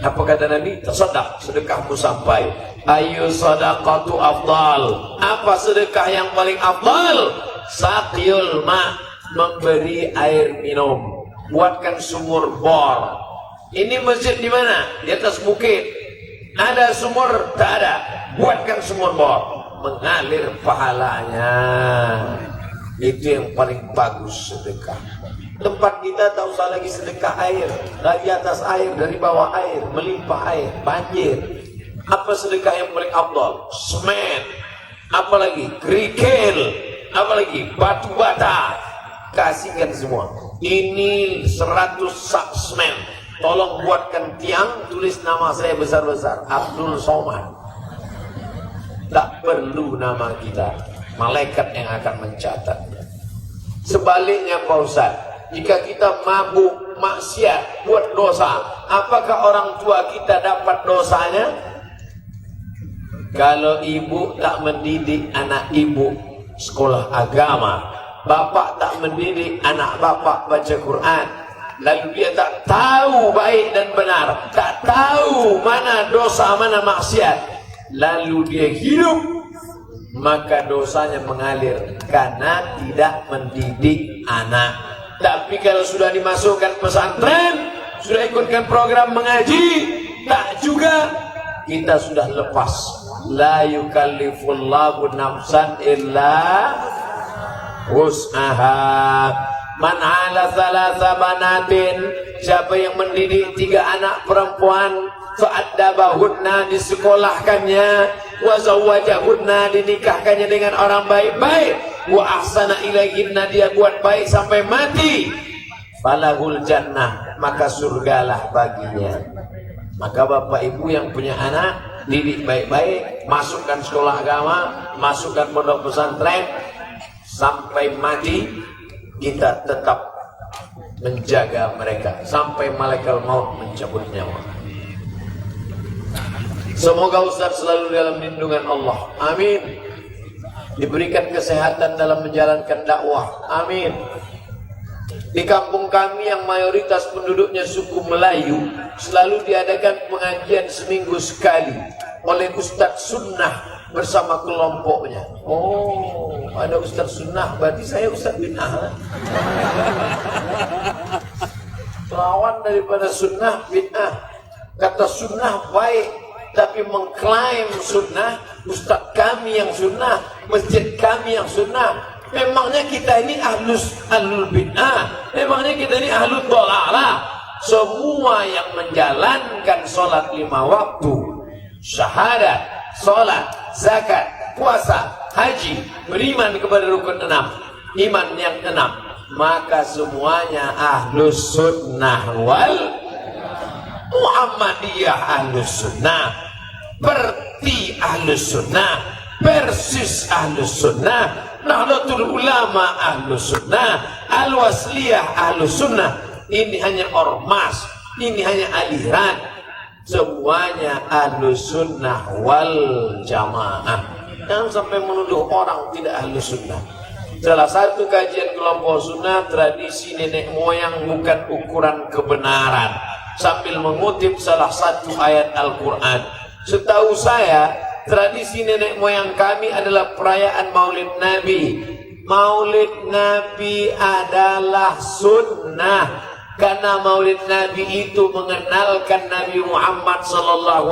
Apa kata Nabi? Tasaddaq, sedekahmu sampai. Ayu sadaqatu afdal. Apa sedekah yang paling afdal? Saqiyul ma', memberi air minum. Buatkan sumur bor, Ini masjid di mana? Di atas bukit. Ada sumur? Tak ada. Buatkan sumur bor, mengalir pahalanya. Itu yang paling bagus sedekah. Tempat kita tak usah lagi sedekah air, dari atas air, dari bawah air, melimpah air, banjir. Apa sedekah yang paling afdal? Semen. Apalagi kerikil, apalagi batu bata. Kasihkan semua. Ini 100 sak semen. Tolong buatkan tiang, tulis nama saya besar-besar, Abdul Somad. Tak perlu nama kita, malaikat yang akan mencatatnya. Sebaliknya Pak Ustaz, jika kita mabuk, maksiat, buat dosa, apakah orang tua kita dapat dosanya? Kalau ibu tak mendidik anak ibu sekolah agama, bapak tak mendidik anak bapak baca Quran, lalu dia tak tahu baik dan benar, tak tahu mana dosa mana maksiat, lalu dia hidup, maka dosanya mengalir karena tidak mendidik anak. Tapi kalau sudah dimasukkan pesantren, sudah ikutkan program mengaji, tak juga, kita sudah lepas. La yukallifullahu nafsan illa wus'aha. Man ala thalatha banatin, siapa yang mendidik 3 anak perempuan, fa'addabahunna, disekolahkannya, wa zawwajahunna, dinikahkannya dengan orang baik-baik, wa ahsana ilaihinna, dia buat baik sampai mati, falahul jannah, maka surgalah baginya. Maka bapak ibu yang punya anak, didik baik-baik, masukkan sekolah agama, masukkan pondok pesantren, sampai mati kita tetap menjaga mereka sampai malaikat maut mencabut nyawa. Semoga Ustaz selalu dalam lindungan Allah, amin. Diberikan kesehatan dalam menjalankan dakwah, amin. Di kampung kami yang mayoritas penduduknya suku Melayu, selalu diadakan pengajian seminggu sekali oleh Ustadz Sunnah bersama kelompoknya. Oh, ada Ustadz Sunnah, berarti saya Ustadz bid'ah. Lawan daripada Sunnah bid'ah. Kata Sunnah baik, tapi mengklaim Sunnah, Ustadz kami yang Sunnah, masjid kami yang Sunnah. Memangnya kita ini ahlul bid'ah, memangnya kita ini ahlul dhalalah. Semua yang menjalankan sholat 5 waktu, syahadat, sholat, zakat, puasa, haji, beriman kepada rukun 6, iman yang 6, maka semuanya ahlus sunnah wal Muhammadiyah ahlus sunnah, Perti ahlus sunnah, Persis ahlus sunnah, Nahdlatul Ulama ahlus sunnah, Al-Wasliyah ahlus sunnah. Ini hanya ormas, ini hanya aliran, semuanya ahlus sunnah wal jamaah. Jangan sampai menuduh orang tidak ahlus sunnah. Salah satu kajian kelompok sunnah, tradisi nenek moyang bukan ukuran kebenaran, sambil mengutip salah satu ayat Al-Quran. Setahu saya, tradisi nenek moyang kami adalah perayaan Maulid Nabi. Maulid Nabi adalah sunnah, karena Maulid Nabi itu mengenalkan Nabi Muhammad SAW,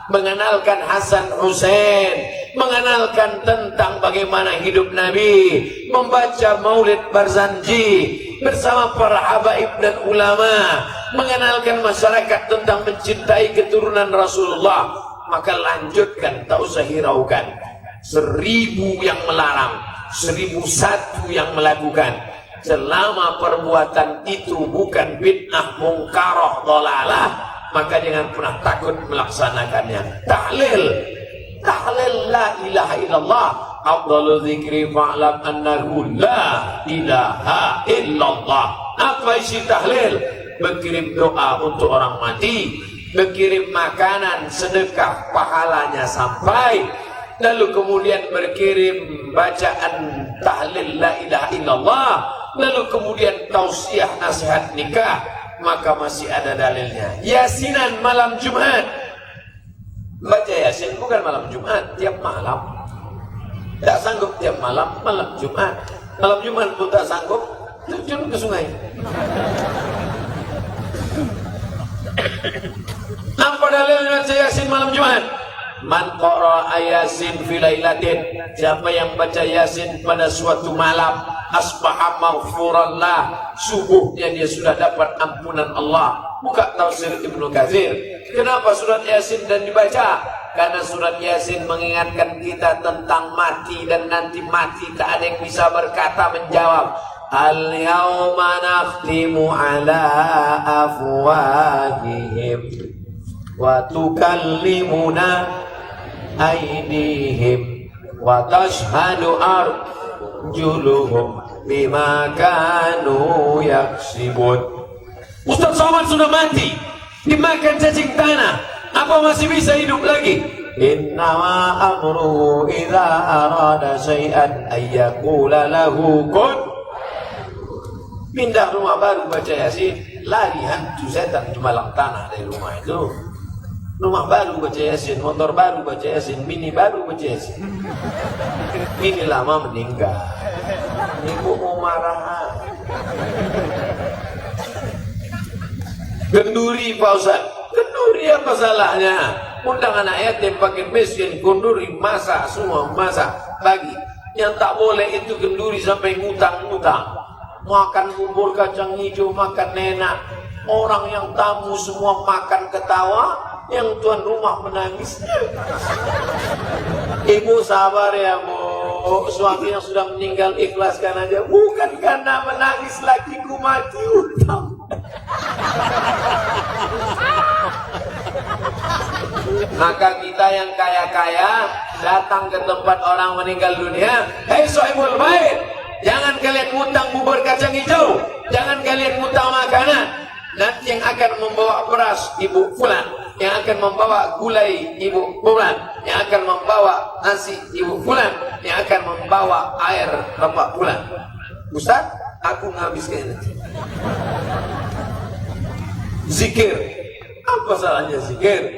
mengenalkan Hasan Hussein, mengenalkan tentang bagaimana hidup Nabi, membaca Maulid Barzanji bersama para habaib dan ulama, mengenalkan masyarakat tentang mencintai keturunan Rasulullah. Maka lanjutkan, tak usah hiraukan. 1000 yang melarang, 1001 yang melakukan. Selama perbuatan itu bukan bid'ah, mungkaroh, dhalalah, maka jangan pernah takut melaksanakannya. Tahlil, tahlil la ilaha illallah, afdalul dzikri fa'lam annahu la ilaha illallah. Apa isi tahlil? Berkirim doa untuk orang mati, berkirim makanan, sedekah, pahalanya sampai, lalu kemudian berkirim bacaan tahlil la ilaha illallah, lalu kemudian tausiah nasihat nikah, maka masih ada dalilnya. Yasinan malam Jumat, baca Yasin bukan malam Jumat, tiap malam. Tak sanggup tiap malam, malam Jumat. Malam Jumat pun tak sanggup, terjun ke sungai. Apa dalilnya baca Yasin malam Jumat? Man qara'a Yasin fi lailatin, siapa yang baca Yasin pada suatu malam, asbaha maghfuran lah, subuhnya dia sudah dapat ampunan Allah. Buka tafsir Ibnu Katsir. Kenapa surat Yasin dan dibaca? Karena surat Yasin mengingatkan kita tentang mati, dan nanti mati tak ada yang bisa berkata menjawab. Al-yawma nakhtimu ala afwahihim wa tukallimuna aydihim wa tashhadu arjuluhum bima kanu yaksibun. Ustaz Somad sudah mati, dimakan cacing tanah, apa masih bisa hidup lagi? Innama amruhu idza arada syai'an ayyaqula lahu kun. Pindah rumah baru baca Yasin, lari hantu setan di malang tanah dari rumah itu. Rumah baru baca Yasin, motor baru baca Yasin, bini baru baca Yasin. Bini lama meninggal, ibu mau marah. Kenduri Pak Ustaz, kenduri apa salahnya? Undang anak yatim pakai miskin, kenduri masak semua, masak bagi. Yang tak boleh itu kenduri sampai ngutang-ngutang. Makan bubur kacang hijau, makan enak. Orang yang tamu semua makan ketawa, yang tuan rumah menangis. Ibu sabar ya Bu, suami yang sudah meninggal ikhlaskan aja. Bukan karena menangis lakiku mati utang. Maka kita yang kaya-kaya datang ke tempat orang meninggal dunia, hei sohibul bait, jangan kalian ngutang bubur kacang hijau, jangan kalian ngutang makanan. Nanti yang akan membawa beras ibu fulan, yang akan membawa gulai ibu fulan, yang akan membawa nasi ibu fulan, yang akan membawa air bapak fulan. Ustaz, aku nghabiskan nanti. Zikir, apa salahnya zikir?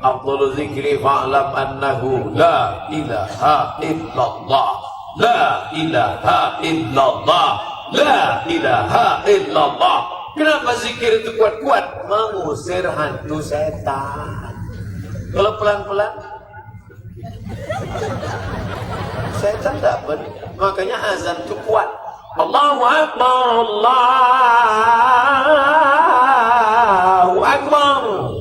Afdhalu zikri fa'lam annahu la ilaha illallah, la ilaha illallah, la ilaha illallah. Kenapa zikir itu kuat-kuat? Mengusir hantu setan. Kalau pelan-pelan, setan dapat. Makanya azan itu kuat. Allahu Akbar, Allahu Akbar.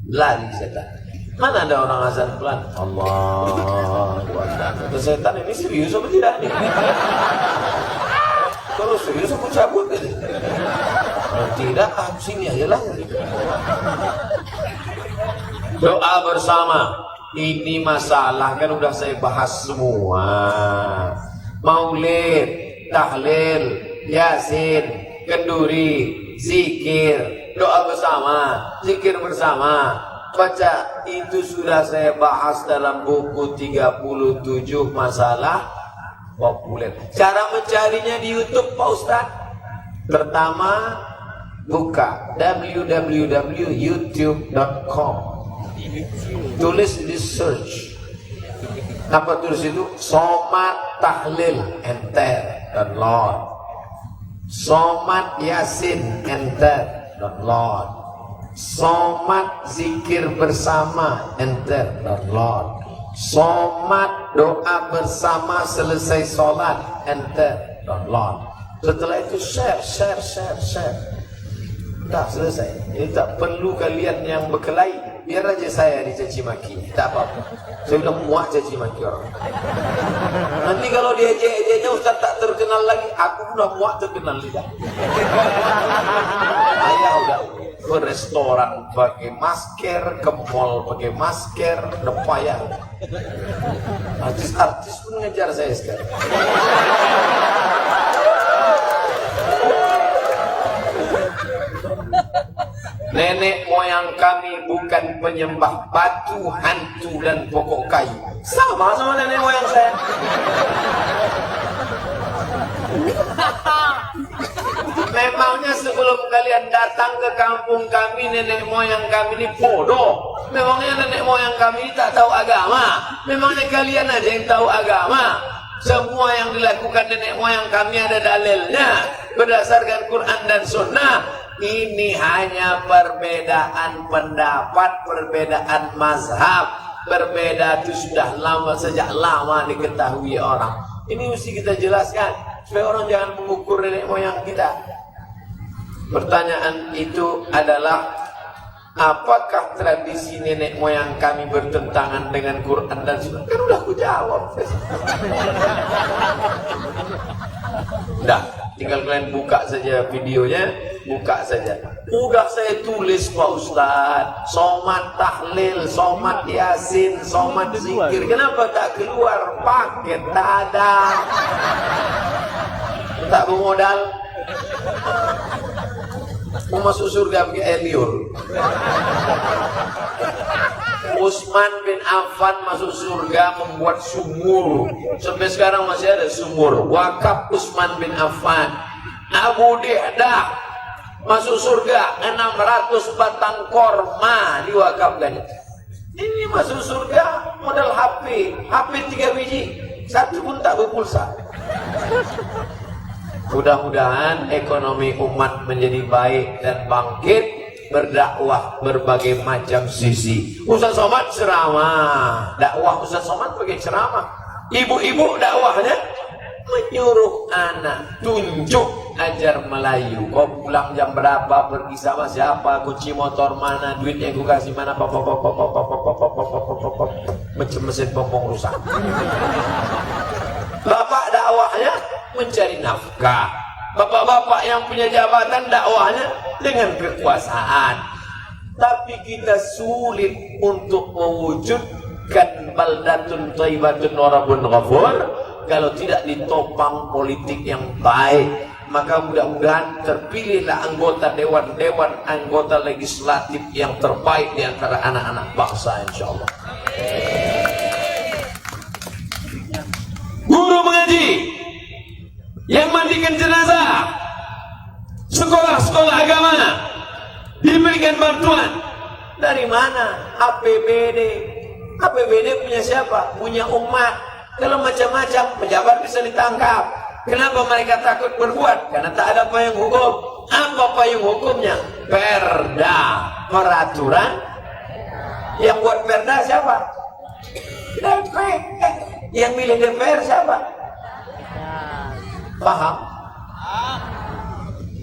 Lari setan. Mana ada orang azan pelan? Allahu Akbar. Setan ini serius apa tidak? Kalau serius aku cabut gitu. Kalau tidak, sini aja lah. Doa bersama. Ini masalah kan udah saya bahas semua. Maulid, tahlil, Yasin, kenduri, zikir, doa bersama, zikir bersama, baca, itu sudah saya bahas dalam buku 37 masalah populer. Cara mencarinya di YouTube Pak Ustaz. Pertama, buka www.youtube.com. Tulis di search. Apa tulis itu? Somad tahlil, enter, download. Somad Yasin, enter, download. Somad zikir bersama, enter, download. Somad doa bersama selesai sholat, enter, download. Setelah itu share. Dah selesai. Ini tak perlu kalian yang berkelahi. Biar aja saya dicaci maki, tak apa-apa. Saya udah muak caci maki orang. Nanti kalau dia ejek-ejeknya Ustaz tak terkenal lagi, aku udah muak terkenal lidah. Saya udah ke restoran pakai masker, ke mall pakai masker, udah payah. Artis-artis pun ngejar saya sekarang. Nenek moyang kami bukan penyembah batu, hantu dan pokok kayu. Sama nenek moyang saya. Memangnya sebelum kalian datang ke kampung kami, nenek moyang kami ini bodoh. Memangnya nenek moyang kami ini tak tahu agama. Memangnya kalian aja yang tahu agama. Semua yang dilakukan nenek moyang kami ada dalilnya berdasarkan Quran dan Sunnah. ini hanya perbedaan pendapat, perbedaan mazhab. Berbeda itu sudah lama, sejak lama diketahui orang. Ini mesti kita jelaskan supaya orang jangan mengukur nenek moyang kita. Pertanyaan itu adalah, apakah tradisi nenek moyang kami bertentangan dengan Quran dan Sunnah? Kan udah aku jawab. Dah, tinggal kalian buka saja videonya, buka saja. Udah saya tulis Pak Ustadz, somat tahlil, somat yasin, somat zikir. Kenapa tak keluar? Paket tak ada. Tak bermodal. Mau masuk surga pakai air liur. Utsman bin Affan masuk surga membuat sumur. Sampai sekarang masih ada sumur. Wakaf Utsman bin Affan. Abu Dihdah masuk surga 600 batang korma diwakafkan. Ini masuk surga modal HP 3 biji, satu pun tak berpulsa. Mudah-mudahan ekonomi umat menjadi baik dan bangkit, berdakwah berbagai macam sisi. Ustaz Somad ceramah, dakwah Ustaz Somad pakai ceramah. Ibu-ibu dakwahnya menyuruh anak, tunjuk, ajar Melayu. Kau pulang jam berapa, pergi sama siapa, kunci motor mana, duitnya aku kasih mana, macam mesin pompong rusak. Bapak dakwahnya mencari nafkah. Bapak-bapak yang punya jabatan dakwahnya dengan kekuasaan. Tapi kita sulit untuk mewujudkan baldatun thayyibatun wa rabbun ghafur kalau tidak ditopang politik yang baik. Maka mudah-mudahan terpilihlah anggota dewan-dewan, anggota legislatif yang terbaik di antara anak-anak bangsa, insyaallah. Guru mengaji yang mandikan jenazah, sekolah-sekolah agama diberikan bantuan. Dari mana? APBD. APBD punya siapa? Punya umat. Kalau macam-macam pejabat bisa ditangkap. Kenapa mereka takut berbuat? Karena tak ada payung hukum. Apa payung hukumnya? Perda, peraturan. Yang buat perda siapa? DPR. Yang milih DPR siapa? Paham?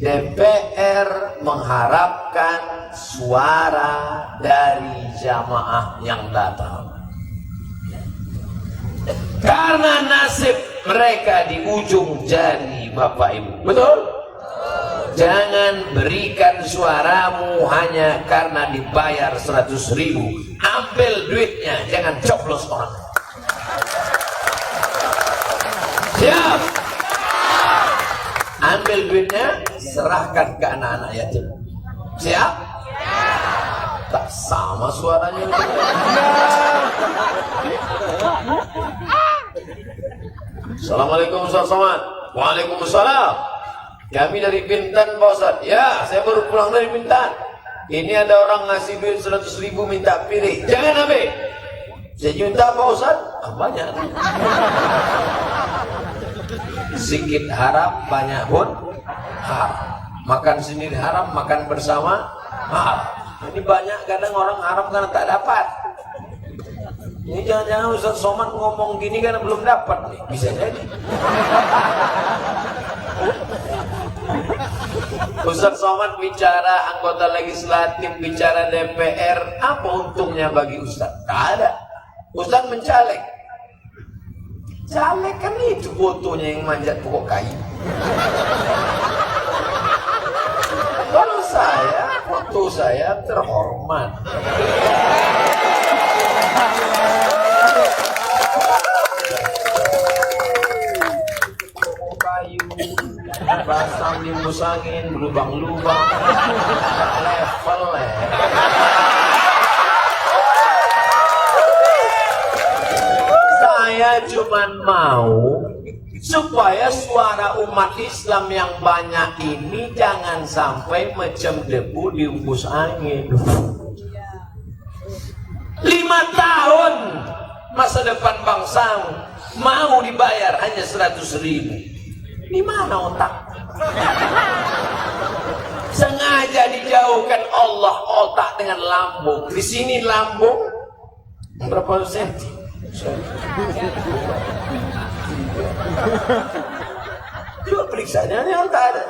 DPR mengharapkan suara dari jamaah yang datang. Karena nasib mereka di ujung jari, Bapak Ibu. Betul? Jangan berikan suaramu hanya karena dibayar 100.000. Ambil duitnya, jangan coblos orang. Siap? Ambil duitnya, serahkan ke anak-anak yatim. Siap? Tak sama suaranya. Assalamualaikum Ustaz Somad. Waalaikumsalam. Kami dari Bintan Pak Ustaz. Ya, saya baru pulang dari Bintan. Ini ada orang ngasih duit 100.000 minta pilih. Jangan ambil. Sejuta Pak Ustaz? Banyak. Sedikit haram, banyak pun haram. Makan sendiri haram, makan bersama haram. Ini banyak kadang orang haram karena tak dapat. Ini jangan-jangan Ustaz Somad ngomong gini karena belum dapat nih. Bisa jadi. Ustaz Somad bicara anggota legislatif, bicara DPR, apa untungnya bagi Ustaz? Tak ada. Ustaz mencalek. Caleg kan itu fotonya yang manjat pokok kayu. Kalau saya, foto saya terhormat. Pokok kayu, pasang di musangin, lubang-lubang, level lah. Saya cuma mau supaya suara umat Islam yang banyak ini jangan sampai macam debu dihembus angin. 5 tahun masa depan bangsa mau dibayar hanya 100.000. Di mana otak? Sengaja jauhkan Allah otak dengan lambung. Di sini lambung berapa senti? Coba periksanya, ini otak ada.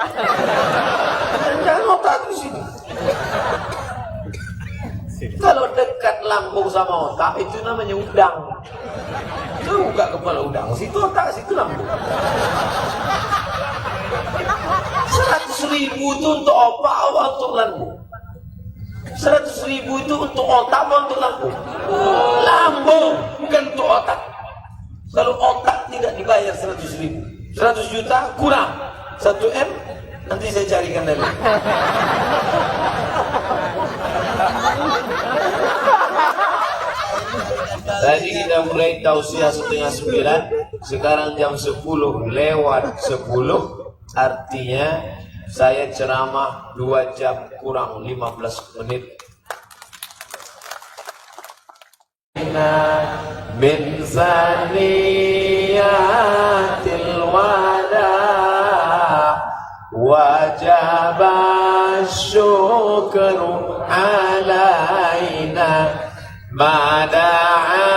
Jangan otak di sini. Kalau dekat lambung sama otak itu namanya udang. Itu buka kepala udang, situ otak, situ lambung. 100.000 itu untuk otak apa untuk lambung? 100.000 itu untuk otak apa untuk lambung? Lambung, bukan untuk otak. Kalau otak tidak dibayar 100.000, 100 juta kurang 1 M, nanti saya carikan dari. Tadi kita mulai tausiah 8:30, sekarang jam 10:10, artinya saya ceramah 2 jam kurang 15 menit. Min saniyatil wada wajaba syukru alaina mada'a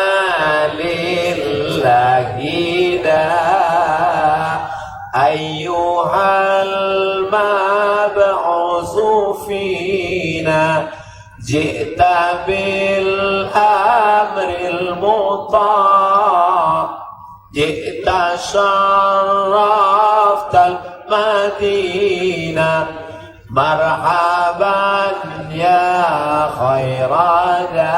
lillahi da ayyuhal mab'usu fina ji'ta bil amril muta' ji'ta syarraftal madinah marhaban ya khairada